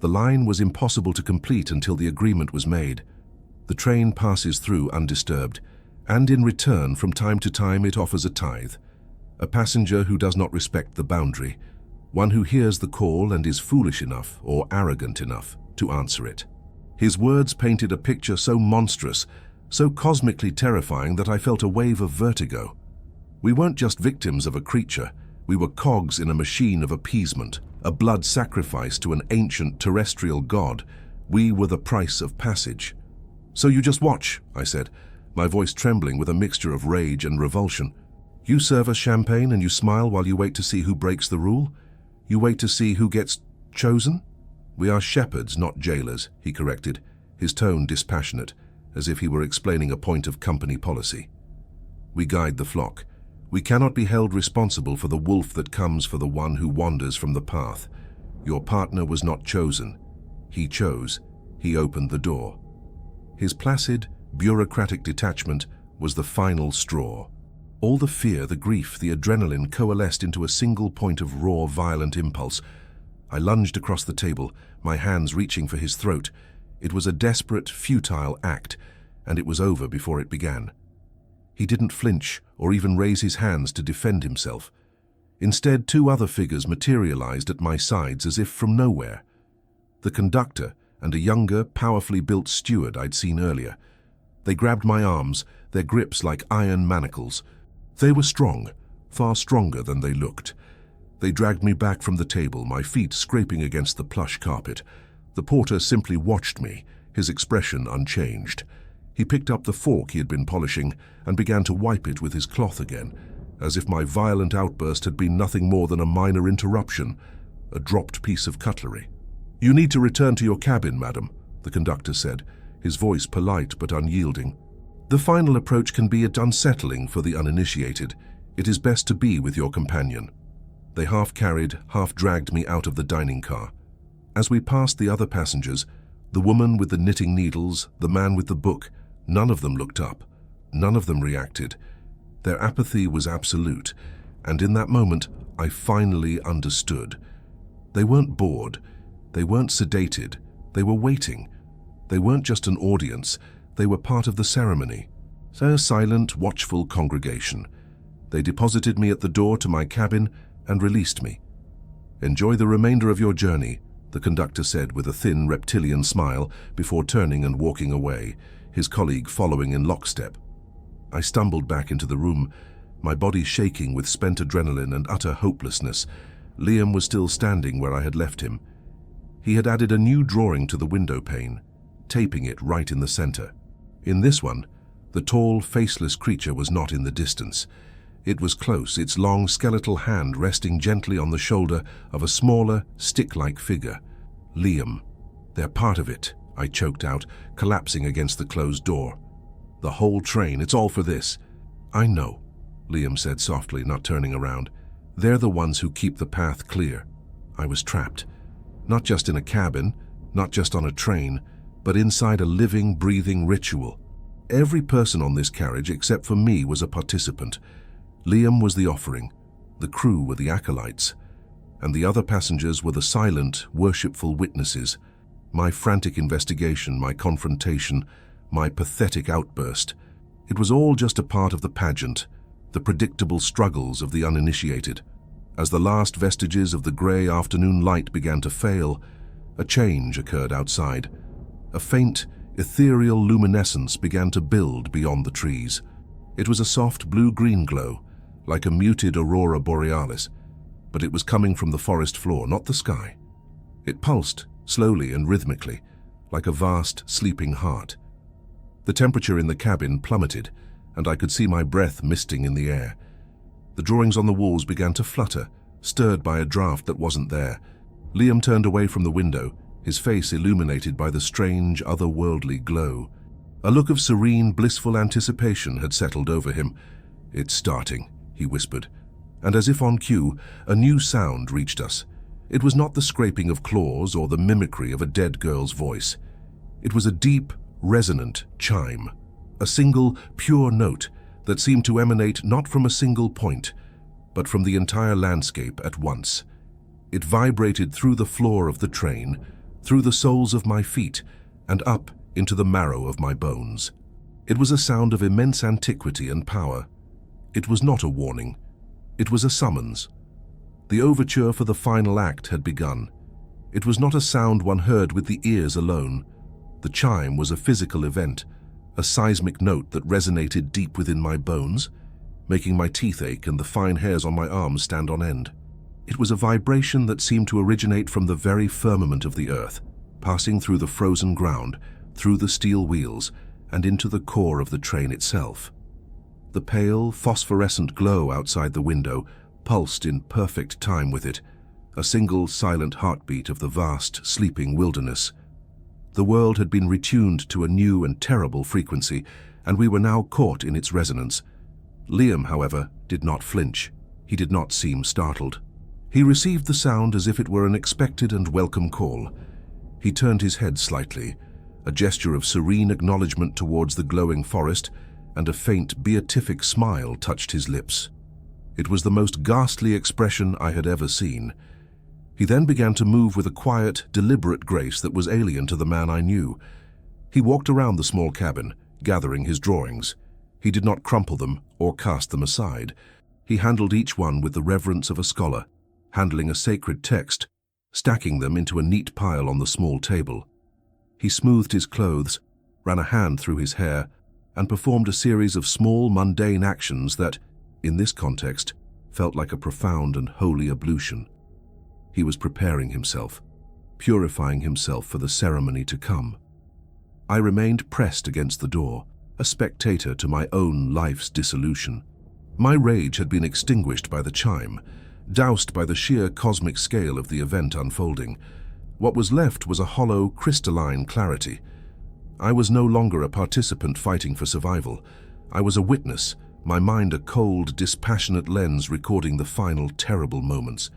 The line was impossible to complete until the agreement was made. The train passes through undisturbed, and in return, from time to time, it offers a tithe. A passenger who does not respect the boundary, one who hears the call and is foolish enough or arrogant enough to answer it." His words painted a picture so monstrous, so cosmically terrifying that I felt a wave of vertigo. We weren't just victims of a creature, we were cogs in a machine of appeasement, a blood sacrifice to an ancient terrestrial god. We were the price of passage. "So you just watch," I said, my voice trembling with a mixture of rage and revulsion. "You serve us champagne and you smile while you wait to see who breaks the rule? You wait to see who gets chosen?" "We are shepherds, not jailers," he corrected, his tone dispassionate, as if he were explaining a point of company policy. "We guide the flock. We cannot be held responsible for the wolf that comes for the one who wanders from the path. Your partner was not chosen. He chose. He opened the door." His placid, bureaucratic detachment was the final straw. All the fear, the grief, the adrenaline coalesced into a single point of raw, violent impulse. I lunged across the table, my hands reaching for his throat. It was a desperate, futile act, and it was over before it began. He didn't flinch or even raise his hands to defend himself. Instead, two other figures materialized at my sides as if from nowhere. The conductor and a younger, powerfully built steward I'd seen earlier. They grabbed my arms, their grips like iron manacles. They were strong, far stronger than they looked. They dragged me back from the table, my feet scraping against the plush carpet. The porter simply watched me, his expression unchanged. He picked up the fork he had been polishing and began to wipe it with his cloth again, as if my violent outburst had been nothing more than a minor interruption, a dropped piece of cutlery. "You need to return to your cabin, madam," the conductor said, his voice polite but unyielding. "The final approach can be unsettling for the uninitiated. It is best to be with your companion." They half-carried, half-dragged me out of the dining car. As we passed the other passengers, the woman with the knitting needles, the man with the book, none of them looked up. None of them reacted. Their apathy was absolute, and in that moment, I finally understood. They weren't bored. They weren't sedated. They were waiting. They weren't just an audience. They were part of the ceremony. A silent, watchful congregation. They deposited me at the door to my cabin and released me. "Enjoy the remainder of your journey," the conductor said with a thin, reptilian smile before turning and walking away, his colleague following in lockstep. I stumbled back into the room, my body shaking with spent adrenaline and utter hopelessness. Liam was still standing where I had left him. He had added a new drawing to the window pane, taping it right in the center. In this one, the tall, faceless creature was not in the distance. It was close, its long skeletal hand resting gently on the shoulder of a smaller, stick-like figure. Liam. "They're part of it," I choked out, collapsing against the closed door. "The whole train, it's all for this." "I know," Liam said softly, not turning around. "They're the ones who keep the path clear." I was trapped. Not just in a cabin, not just on a train, but inside a living, breathing ritual. Every person on this carriage, except for me, was a participant. Liam was the offering, the crew were the acolytes, and the other passengers were the silent, worshipful witnesses. My frantic investigation, my confrontation, my pathetic outburst. It was all just a part of the pageant, the predictable struggles of the uninitiated. As the last vestiges of the grey afternoon light began to fail, a change occurred outside. A faint, ethereal luminescence began to build beyond the trees. It was a soft blue-green glow, like a muted aurora borealis, but it was coming from the forest floor, not the sky. It pulsed, slowly and rhythmically, like a vast, sleeping heart. The temperature in the cabin plummeted, and I could see my breath misting in the air. The drawings on the walls began to flutter, stirred by a draft that wasn't there. Liam turned away from the window, his face illuminated by the strange, otherworldly glow. A look of serene, blissful anticipation had settled over him. "It's starting," he whispered, and as if on cue, a new sound reached us. It was not the scraping of claws or the mimicry of a dead girl's voice. It was a deep, resonant chime, a single, pure note that seemed to emanate not from a single point, but from the entire landscape at once. It vibrated through the floor of the train, through the soles of my feet, and up into the marrow of my bones. It was a sound of immense antiquity and power. It was not a warning. It was a summons. The overture for the final act had begun. It was not a sound one heard with the ears alone. The chime was a physical event, a seismic note that resonated deep within my bones, making my teeth ache and the fine hairs on my arms stand on end. It was a vibration that seemed to originate from the very firmament of the earth, passing through the frozen ground, through the steel wheels, and into the core of the train itself. The pale, phosphorescent glow outside the window pulsed in perfect time with it, a single silent heartbeat of the vast, sleeping wilderness. The world had been retuned to a new and terrible frequency, and we were now caught in its resonance. Liam, however, did not flinch. He did not seem startled. He received the sound as if it were an expected and welcome call. He turned his head slightly, a gesture of serene acknowledgement towards the glowing forest, and a faint, beatific smile touched his lips. It was the most ghastly expression I had ever seen. He then began to move with a quiet, deliberate grace that was alien to the man I knew. He walked around the small cabin, gathering his drawings. He did not crumple them or cast them aside. He handled each one with the reverence of a scholar, handling a sacred text, stacking them into a neat pile on the small table. He smoothed his clothes, ran a hand through his hair, and performed a series of small, mundane actions that, in this context, felt like a profound and holy ablution. He was preparing himself, purifying himself for the ceremony to come. I remained pressed against the door, a spectator to my own life's dissolution. My rage had been extinguished by the chime, doused by the sheer cosmic scale of the event unfolding. What was left was a hollow, crystalline clarity. I was no longer a participant fighting for survival. I was a witness, my mind a cold, dispassionate lens recording the final terrible moments.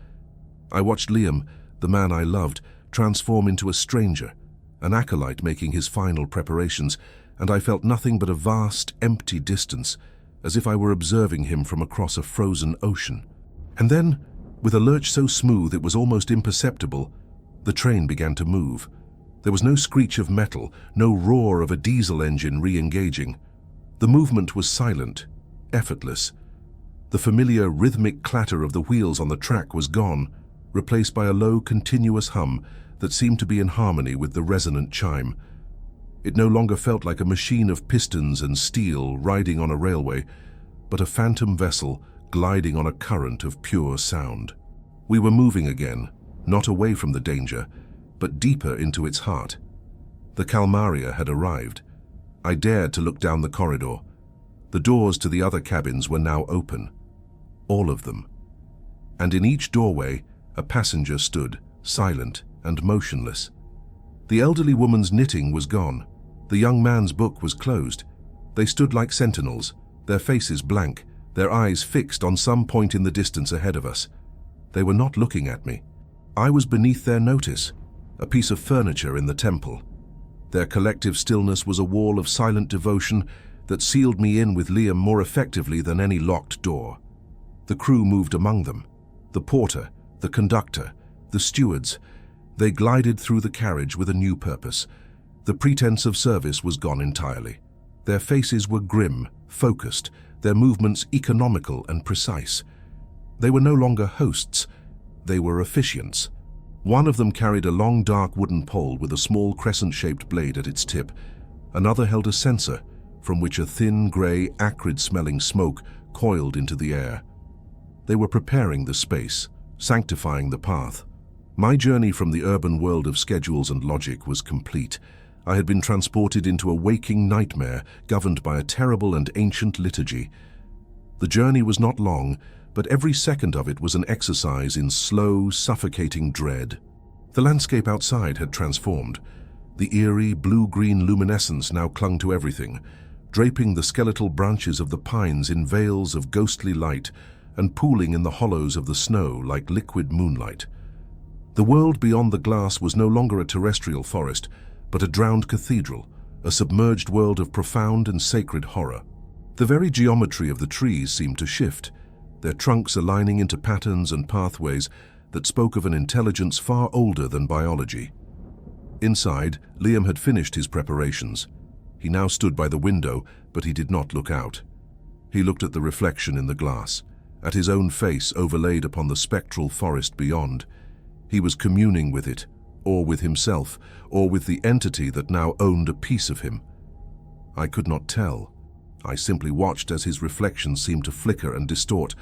I watched Liam, the man I loved, transform into a stranger, an acolyte making his final preparations, and I felt nothing but a vast, empty distance, as if I were observing him from across a frozen ocean. And then, with a lurch so smooth it was almost imperceptible, the train began to move. There was no screech of metal, no roar of a diesel engine re-engaging. The movement was silent, effortless. The familiar rhythmic clatter of the wheels on the track was gone, replaced by a low, continuous hum that seemed to be in harmony with the resonant chime. It no longer felt like a machine of pistons and steel riding on a railway, but a phantom vessel gliding on a current of pure sound. We were moving again, not away from the danger, but deeper into its heart. The Calmaria had arrived. I dared to look down the corridor. The doors to the other cabins were now open. All of them. And in each doorway, a passenger stood, silent and motionless. The elderly woman's knitting was gone. The young man's book was closed. They stood like sentinels, their faces blank, their eyes fixed on some point in the distance ahead of us. They were not looking at me. I was beneath their notice, a piece of furniture in the temple. Their collective stillness was a wall of silent devotion that sealed me in with Liam more effectively than any locked door. The crew moved among them. The porter, the conductor, the stewards. They glided through the carriage with a new purpose. The pretense of service was gone entirely. Their faces were grim, focused, their movements economical and precise. They were no longer hosts, they were officiants. One of them carried a long dark wooden pole with a small crescent-shaped blade at its tip. Another held a censer, from which a thin, grey, acrid-smelling smoke coiled into the air. They were preparing the space, sanctifying the path. My journey from the urban world of schedules and logic was complete. I had been transported into a waking nightmare governed by a terrible and ancient liturgy. The journey was not long, but every second of it was an exercise in slow, suffocating dread. The landscape outside had transformed. The eerie, blue-green luminescence now clung to everything, draping the skeletal branches of the pines in veils of ghostly light and pooling in the hollows of the snow like liquid moonlight. The world beyond the glass was no longer a terrestrial forest, but a drowned cathedral, a submerged world of profound and sacred horror. The very geometry of the trees seemed to shift, their trunks aligning into patterns and pathways that spoke of an intelligence far older than biology. Inside, Liam had finished his preparations. He now stood by the window, but he did not look out. He looked at the reflection in the glass, at his own face overlaid upon the spectral forest beyond. He was communing with it, or with himself, or with the entity that now owned a piece of him. I could not tell. I simply watched as his reflection seemed to flicker and distort,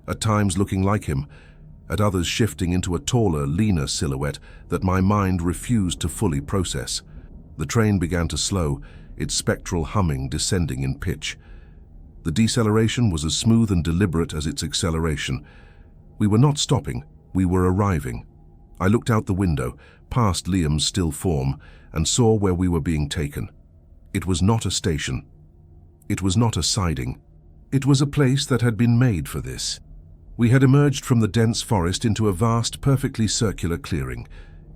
at times looking like him, at others shifting into a taller, leaner silhouette that my mind refused to fully process. The train began to slow, its spectral humming descending in pitch. The deceleration was as smooth and deliberate as its acceleration. We were not stopping, we were arriving. I looked out the window, past Liam's still form, and saw where we were being taken. It was not a station. It was not a siding. It was a place that had been made for this. We had emerged from the dense forest into a vast, perfectly circular clearing.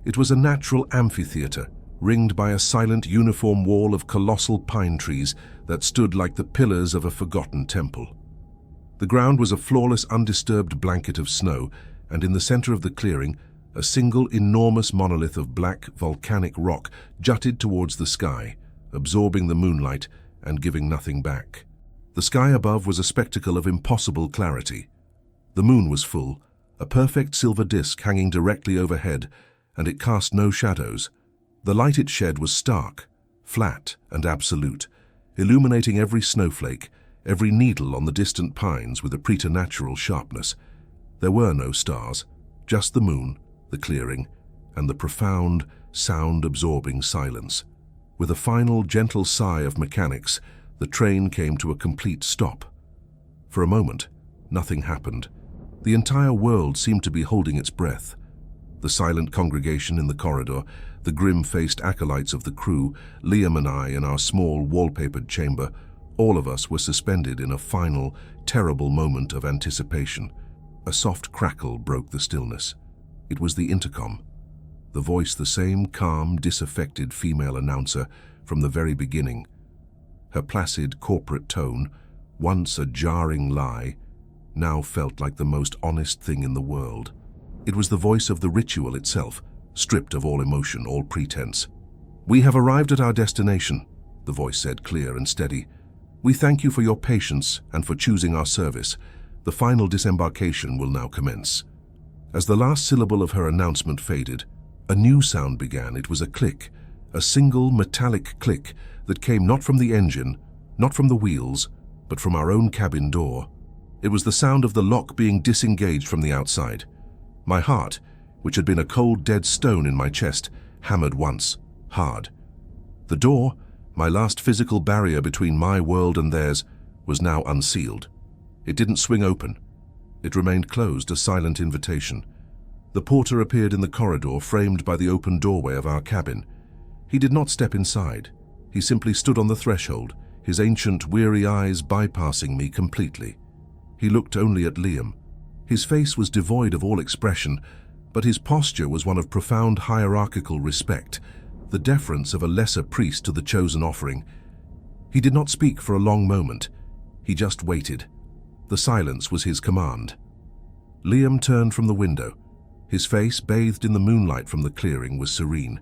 It was a natural amphitheater, ringed by a silent uniform wall of colossal pine trees that stood like the pillars of a forgotten temple. The ground was a flawless, undisturbed blanket of snow, and in the center of the clearing, a single enormous monolith of black volcanic rock jutted towards the sky, absorbing the moonlight and giving nothing back. The sky above was a spectacle of impossible clarity. The moon was full, a perfect silver disk hanging directly overhead, and it cast no shadows. The light it shed was stark, flat, and absolute, illuminating every snowflake, every needle on the distant pines with a preternatural sharpness. There were no stars, just the moon, the clearing, and the profound, sound-absorbing silence. With a final, gentle sigh of mechanics, the train came to a complete stop. For a moment, nothing happened. The entire world seemed to be holding its breath. The silent congregation in the corridor, the grim-faced acolytes of the crew, Liam and I in our small, wallpapered chamber, all of us were suspended in a final, terrible moment of anticipation. A soft crackle broke the stillness. It was the intercom. The voice the same calm, disaffected female announcer from the very beginning. Her placid corporate tone, once a jarring lie, now felt like the most honest thing in the world. It was the voice of the ritual itself, stripped of all emotion, all pretense. "We have arrived at our destination," the voice said, clear and steady. "We thank you for your patience and for choosing our service. The final disembarkation will now commence." As the last syllable of her announcement faded, a new sound began. It was a click, a single metallic click that came not from the engine, not from the wheels, but from our own cabin door. It was the sound of the lock being disengaged from the outside. My heart, which had been a cold, dead stone in my chest, hammered once, hard. The door, my last physical barrier between my world and theirs, was now unsealed. It didn't swing open. It remained closed, a silent invitation. The porter appeared in the corridor, framed by the open doorway of our cabin. He did not step inside. He simply stood on the threshold, his ancient, weary eyes bypassing me completely. He looked only at Liam. His face was devoid of all expression, but his posture was one of profound hierarchical respect, the deference of a lesser priest to the chosen offering. He did not speak for a long moment. He just waited. The silence was his command. Liam turned from the window. His face, bathed in the moonlight from the clearing, was serene.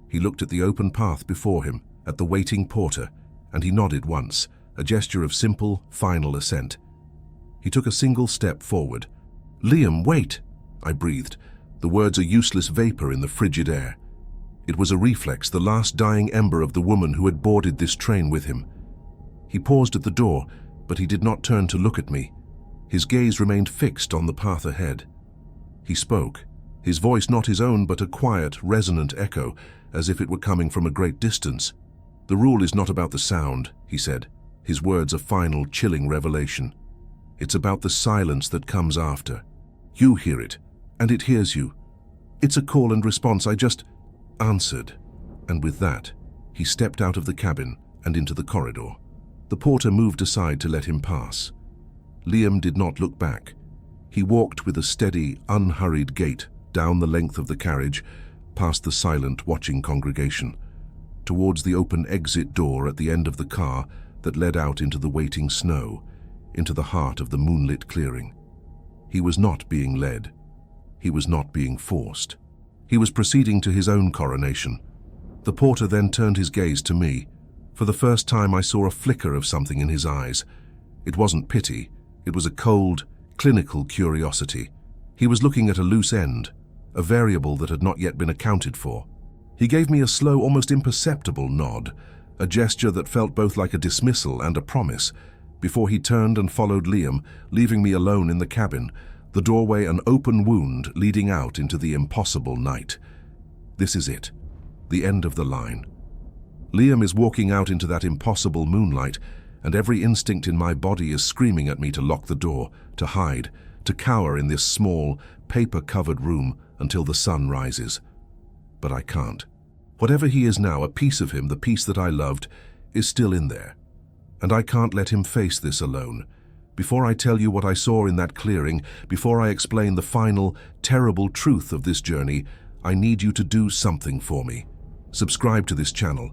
He looked at the open path before him, at the waiting porter, and he nodded once, a gesture of simple, final assent. He took a single step forward. "Liam, wait!" I breathed, the words a useless vapor in the frigid air. It was a reflex, the last dying ember of the woman who had boarded this train with him. He paused at the door, but he did not turn to look at me. His gaze remained fixed on the path ahead. He spoke, his voice not his own but a quiet, resonant echo, as if it were coming from a great distance. "The rule is not about the sound," he said, his words a final, chilling revelation. "It's about the silence that comes after. You hear it, and it hears you. It's a call and response. I just answered." And with that, he stepped out of the cabin and into the corridor. The porter moved aside to let him pass. Liam did not look back. He walked with a steady, unhurried gait down the length of the carriage, past the silent, watching congregation, towards the open exit door at the end of the car that led out into the waiting snow, into the heart of the moonlit clearing. He was not being led. He was not being forced. He was proceeding to his own coronation. The porter then turned his gaze to me. For the first time I saw a flicker of something in his eyes. It wasn't pity. It was a cold, clinical curiosity. He was looking at a loose end, a variable that had not yet been accounted for. He gave me a slow, almost imperceptible nod, a gesture that felt both like a dismissal and a promise, before he turned and followed Liam, leaving me alone in the cabin, the doorway an open wound leading out into the impossible night. This is it, the end of the line. Liam is walking out into that impossible moonlight, and every instinct in my body is screaming at me to lock the door, to hide, to cower in this small, paper-covered room until the sun rises. But I can't. Whatever he is now, a piece of him, the piece that I loved, is still in there. And I can't let him face this alone. Before I tell you what I saw in that clearing, before I explain the final, terrible truth of this journey, I need you to do something for me. subscribe to this channel.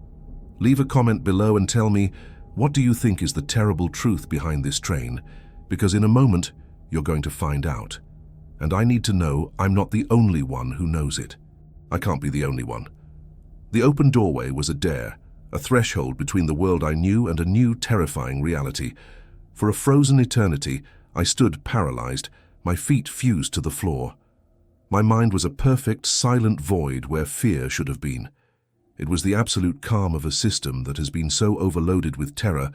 Leave a comment below and tell me, what do you think is the terrible truth behind this train? Because in a moment, you're going to find out. And I need to know I'm not the only one who knows it. I can't be the only one. The open doorway was a dare, a threshold between the world I knew and a new, terrifying reality. For a frozen eternity, I stood paralyzed, my feet fused to the floor. My mind was a perfect, silent void where fear should have been. It was the absolute calm of a system that has been so overloaded with terror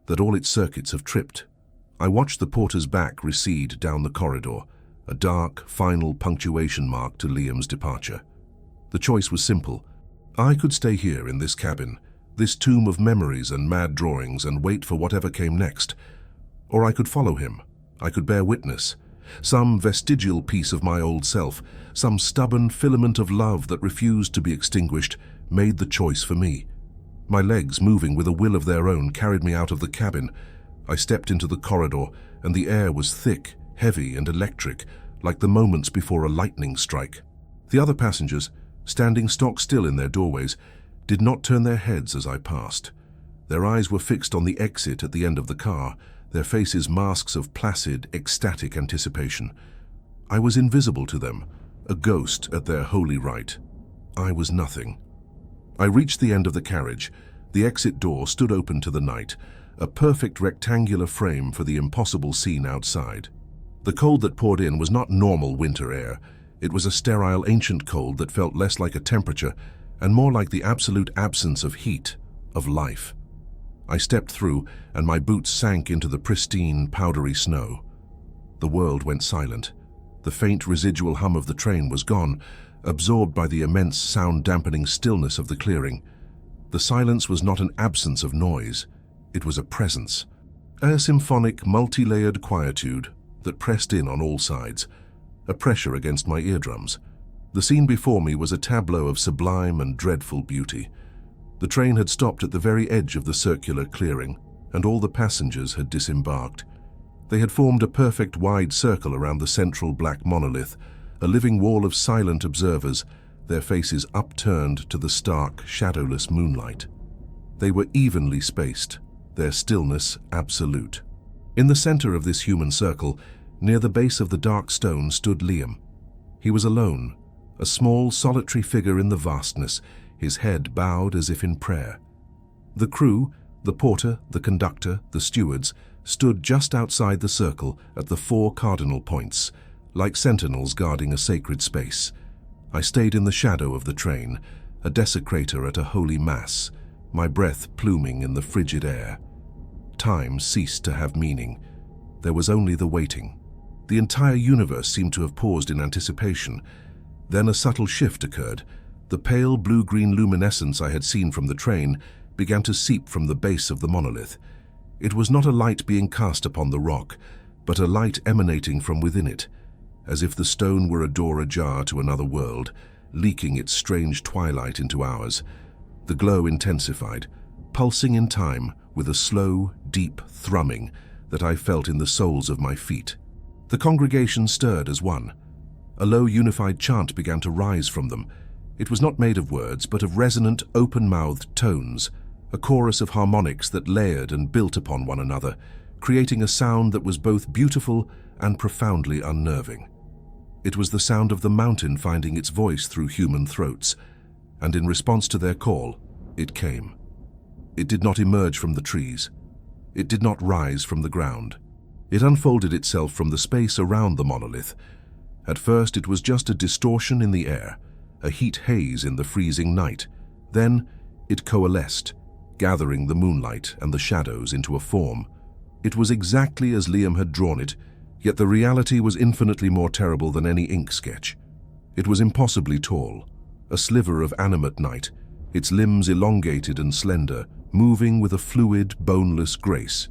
that all its circuits have tripped. I watched the porter's back recede down the corridor, a dark, final punctuation mark to Liam's departure. The choice was simple. I could stay here in this cabin, this tomb of memories and mad drawings, and wait for whatever came next. Or I could follow him. I could bear witness. Some vestigial piece of my old self, some stubborn filament of love that refused to be extinguished, made the choice for me. My legs, moving with a will of their own, carried me out of the cabin. I stepped into the corridor, and the air was thick, heavy, and electric, like the moments before a lightning strike. The other passengers, standing stock still in their doorways, did not turn their heads as I passed. Their eyes were fixed on the exit at the end of the car, their faces masks of placid, ecstatic anticipation. I was invisible to them, a ghost at their holy rite. I was nothing. I reached the end of the carriage. The exit door stood open to the night, a perfect rectangular frame for the impossible scene outside. The cold that poured in was not normal winter air. It was a sterile, ancient cold that felt less like a temperature and more like the absolute absence of heat, of life. I stepped through, and my boots sank into the pristine, powdery snow. The world went silent. The faint residual hum of the train was gone, absorbed by the immense sound-dampening stillness of the clearing. The silence was not an absence of noise. It was a presence, a symphonic, multi-layered quietude that pressed in on all sides, a pressure against my eardrums. The scene before me was a tableau of sublime and dreadful beauty. The train had stopped at the very edge of the circular clearing, and all the passengers had disembarked. They had formed a perfect wide circle around the central black monolith, a living wall of silent observers, their faces upturned to the stark, shadowless moonlight. They were evenly spaced, their stillness absolute. In the center of this human circle, near the base of the dark stone, stood Liam. He was alone, a small, solitary figure in the vastness, his head bowed as if in prayer. The crew, the porter, the conductor, the stewards, stood just outside the circle at the 4 cardinal points, like sentinels guarding a sacred space. I stayed in the shadow of the train, a desecrator at a holy mass, my breath pluming in the frigid air. Time ceased to have meaning. There was only the waiting. The entire universe seemed to have paused in anticipation. Then a subtle shift occurred. The pale blue-green luminescence I had seen from the train began to seep from the base of the monolith. It was not a light being cast upon the rock, but a light emanating from within it, as if the stone were a door ajar to another world, leaking its strange twilight into ours. The glow intensified, pulsing in time with a slow, deep thrumming that I felt in the soles of my feet. The congregation stirred as one. A low, unified chant began to rise from them. It was not made of words, but of resonant, open-mouthed tones, a chorus of harmonics that layered and built upon one another, creating a sound that was both beautiful and profoundly unnerving. It was the sound of the mountain finding its voice through human throats, and in response to their call, it came. It did not emerge from the trees. It did not rise from the ground. It unfolded itself from the space around the monolith. At first, it was just a distortion in the air, a heat haze in the freezing night. Then, it coalesced, gathering the moonlight and the shadows into a form. It was exactly as Liam had drawn it, yet the reality was infinitely more terrible than any ink sketch. It was impossibly tall, a sliver of animate night, its limbs elongated and slender, moving with a fluid, boneless grace.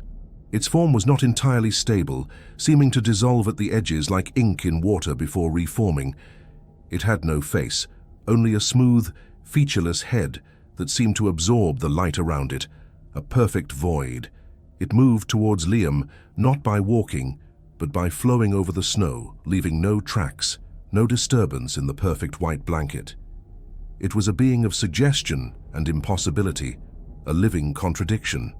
Its form was not entirely stable, seeming to dissolve at the edges like ink in water before reforming. It had no face, only a smooth, featureless head that seemed to absorb the light around it, a perfect void. It moved towards Liam, not by walking, but by flowing over the snow, leaving no tracks, no disturbance in the perfect white blanket. It was a being of suggestion and impossibility, a living contradiction.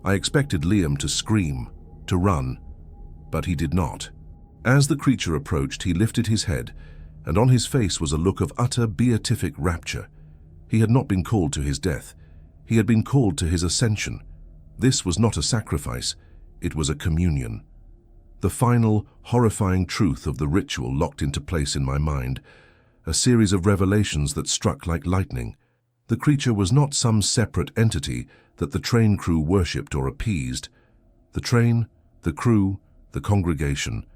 I expected Liam to scream, to run, but he did not. As the creature approached, he lifted his head, and on his face was a look of utter beatific rapture. He had not been called to his death. He had been called to his ascension. This was not a sacrifice, it was a communion. The final, horrifying truth of the ritual locked into place in my mind, a series of revelations that struck like lightning. The creature was not some separate entity that the train crew worshipped or appeased. The train, the crew, the congregation,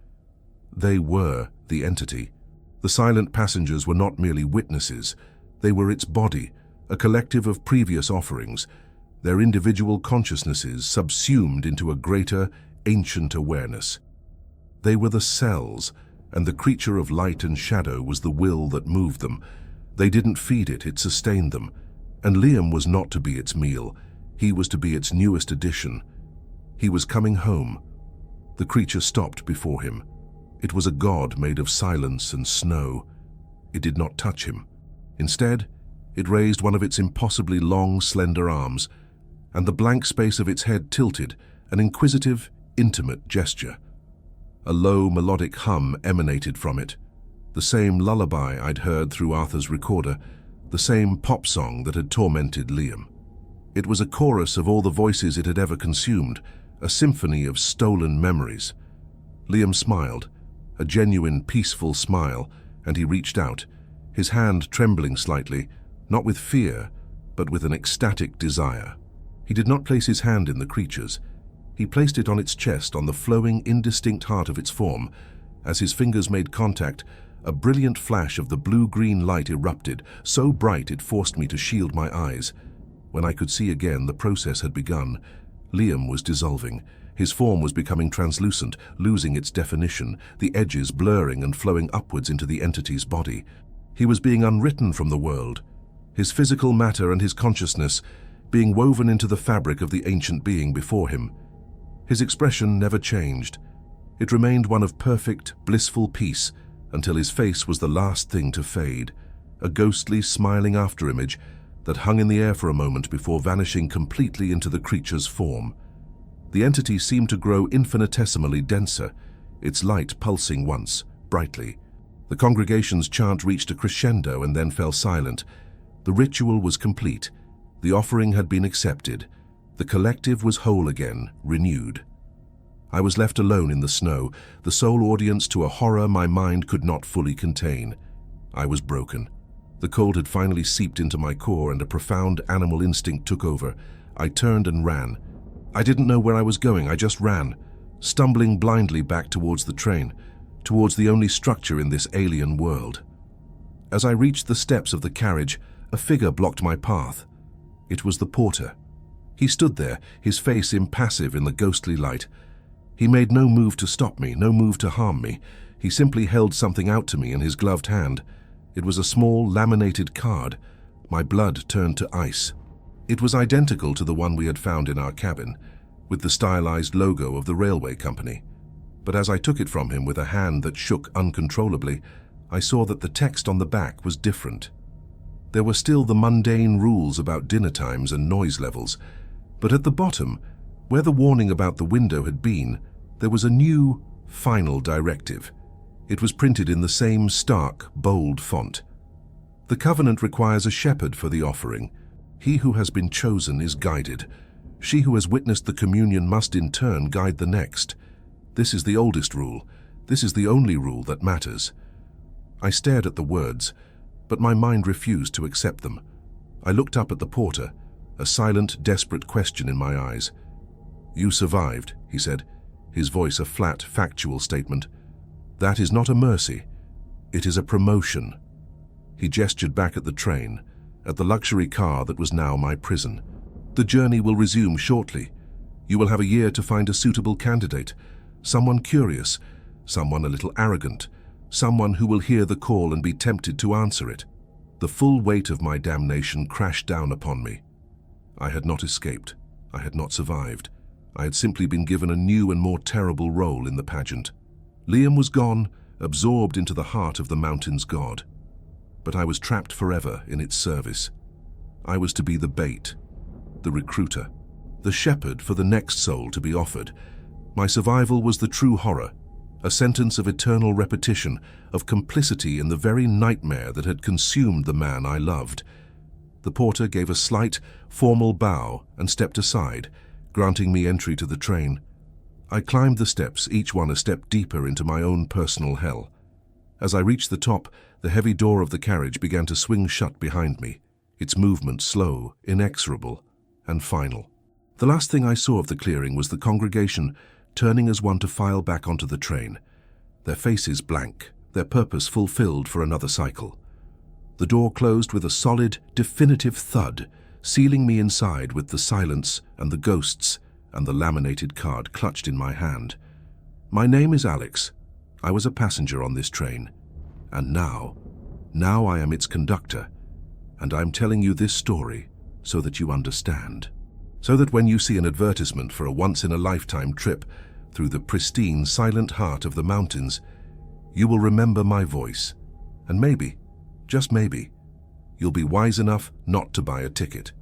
they were the entity. The silent passengers were not merely witnesses, they were its body, a collective of previous offerings, their individual consciousnesses subsumed into a greater, ancient awareness. They were the cells, and the creature of light and shadow was the will that moved them. They didn't feed it, it sustained them. And Liam was not to be its meal, he was to be its newest addition. He was coming home. The creature stopped before him. It was a god made of silence and snow. It did not touch him. Instead, it raised one of its impossibly long, slender arms, and the blank space of its head tilted, an inquisitive, intimate gesture. A low, melodic hum emanated from it, the same lullaby I'd heard through Arthur's recorder, the same pop song that had tormented Liam. It was a chorus of all the voices it had ever consumed, a symphony of stolen memories. Liam smiled, a genuine, peaceful smile, and he reached out, his hand trembling slightly, not with fear, but with an ecstatic desire. He did not place his hand in the creature's. He placed it on its chest, on the flowing, indistinct heart of its form. As his fingers made contact, a brilliant flash of the blue-green light erupted, so bright it forced me to shield my eyes. When I could see again, the process had begun. Liam was dissolving. His form was becoming translucent, losing its definition, the edges blurring and flowing upwards into the entity's body. He was being unwritten from the world, his physical matter and his consciousness being woven into the fabric of the ancient being before him. His expression never changed. It remained one of perfect, blissful peace until his face was the last thing to fade, a ghostly, smiling afterimage that hung in the air for a moment before vanishing completely into the creature's form. The entity seemed to grow infinitesimally denser, its light pulsing once, brightly. The congregation's chant reached a crescendo and then fell silent. The ritual was complete. The offering had been accepted. The collective was whole again, renewed. I was left alone in the snow, the sole audience to a horror my mind could not fully contain. I was broken. The cold had finally seeped into my core and a profound animal instinct took over. I turned and ran. I didn't know where I was going, I just ran, stumbling blindly back towards the train, towards the only structure in this alien world. As I reached the steps of the carriage, a figure blocked my path. It was the porter. He stood there, his face impassive in the ghostly light. He made no move to stop me, no move to harm me. He simply held something out to me in his gloved hand. It was a small, laminated card. My blood turned to ice. It was identical to the one we had found in our cabin, with the stylized logo of the railway company. But as I took it from him with a hand that shook uncontrollably, I saw that the text on the back was different. There were still the mundane rules about dinner times and noise levels, but at the bottom, where the warning about the window had been, there was a new, final directive. It was printed in the same stark, bold font. The covenant requires a shepherd for the offering. He who has been chosen is guided. She who has witnessed the communion must in turn guide the next. This is the oldest rule. This is the only rule that matters. I stared at the words, but my mind refused to accept them. I looked up at the porter, a silent, desperate question in my eyes. "You survived," he said, his voice a flat, factual statement. "That is not a mercy. It is a promotion." He gestured back at the train, at the luxury car that was now my prison. "The journey will resume shortly. You will have a year to find a suitable candidate, someone curious, someone a little arrogant, someone who will hear the call and be tempted to answer it." The full weight of my damnation crashed down upon me. I had not escaped. I had not survived. I had simply been given a new and more terrible role in the pageant. Liam was gone, absorbed into the heart of the mountain's god. but I was trapped forever in its service. I was to be the bait, the recruiter, the shepherd for the next soul to be offered. My survival was the true horror, a sentence of eternal repetition, of complicity in the very nightmare that had consumed the man I loved. The porter gave a slight, formal bow and stepped aside, granting me entry to the train. I climbed the steps, each one a step deeper into my own personal hell. As I reached the top, the heavy door of the carriage began to swing shut behind me, its movement slow, inexorable, and final. The last thing I saw of the clearing was the congregation turning as one to file back onto the train, their faces blank, their purpose fulfilled for another cycle. The door closed with a solid, definitive thud, sealing me inside with the silence and the ghosts and the laminated card clutched in my hand. My name is Alex. I was a passenger on this train. And now I am its conductor. And I'm telling you this story so that you understand. So that when you see an advertisement for a once-in-a-lifetime trip through the pristine, silent heart of the mountains, you will remember my voice. And maybe, just maybe, you'll be wise enough not to buy a ticket.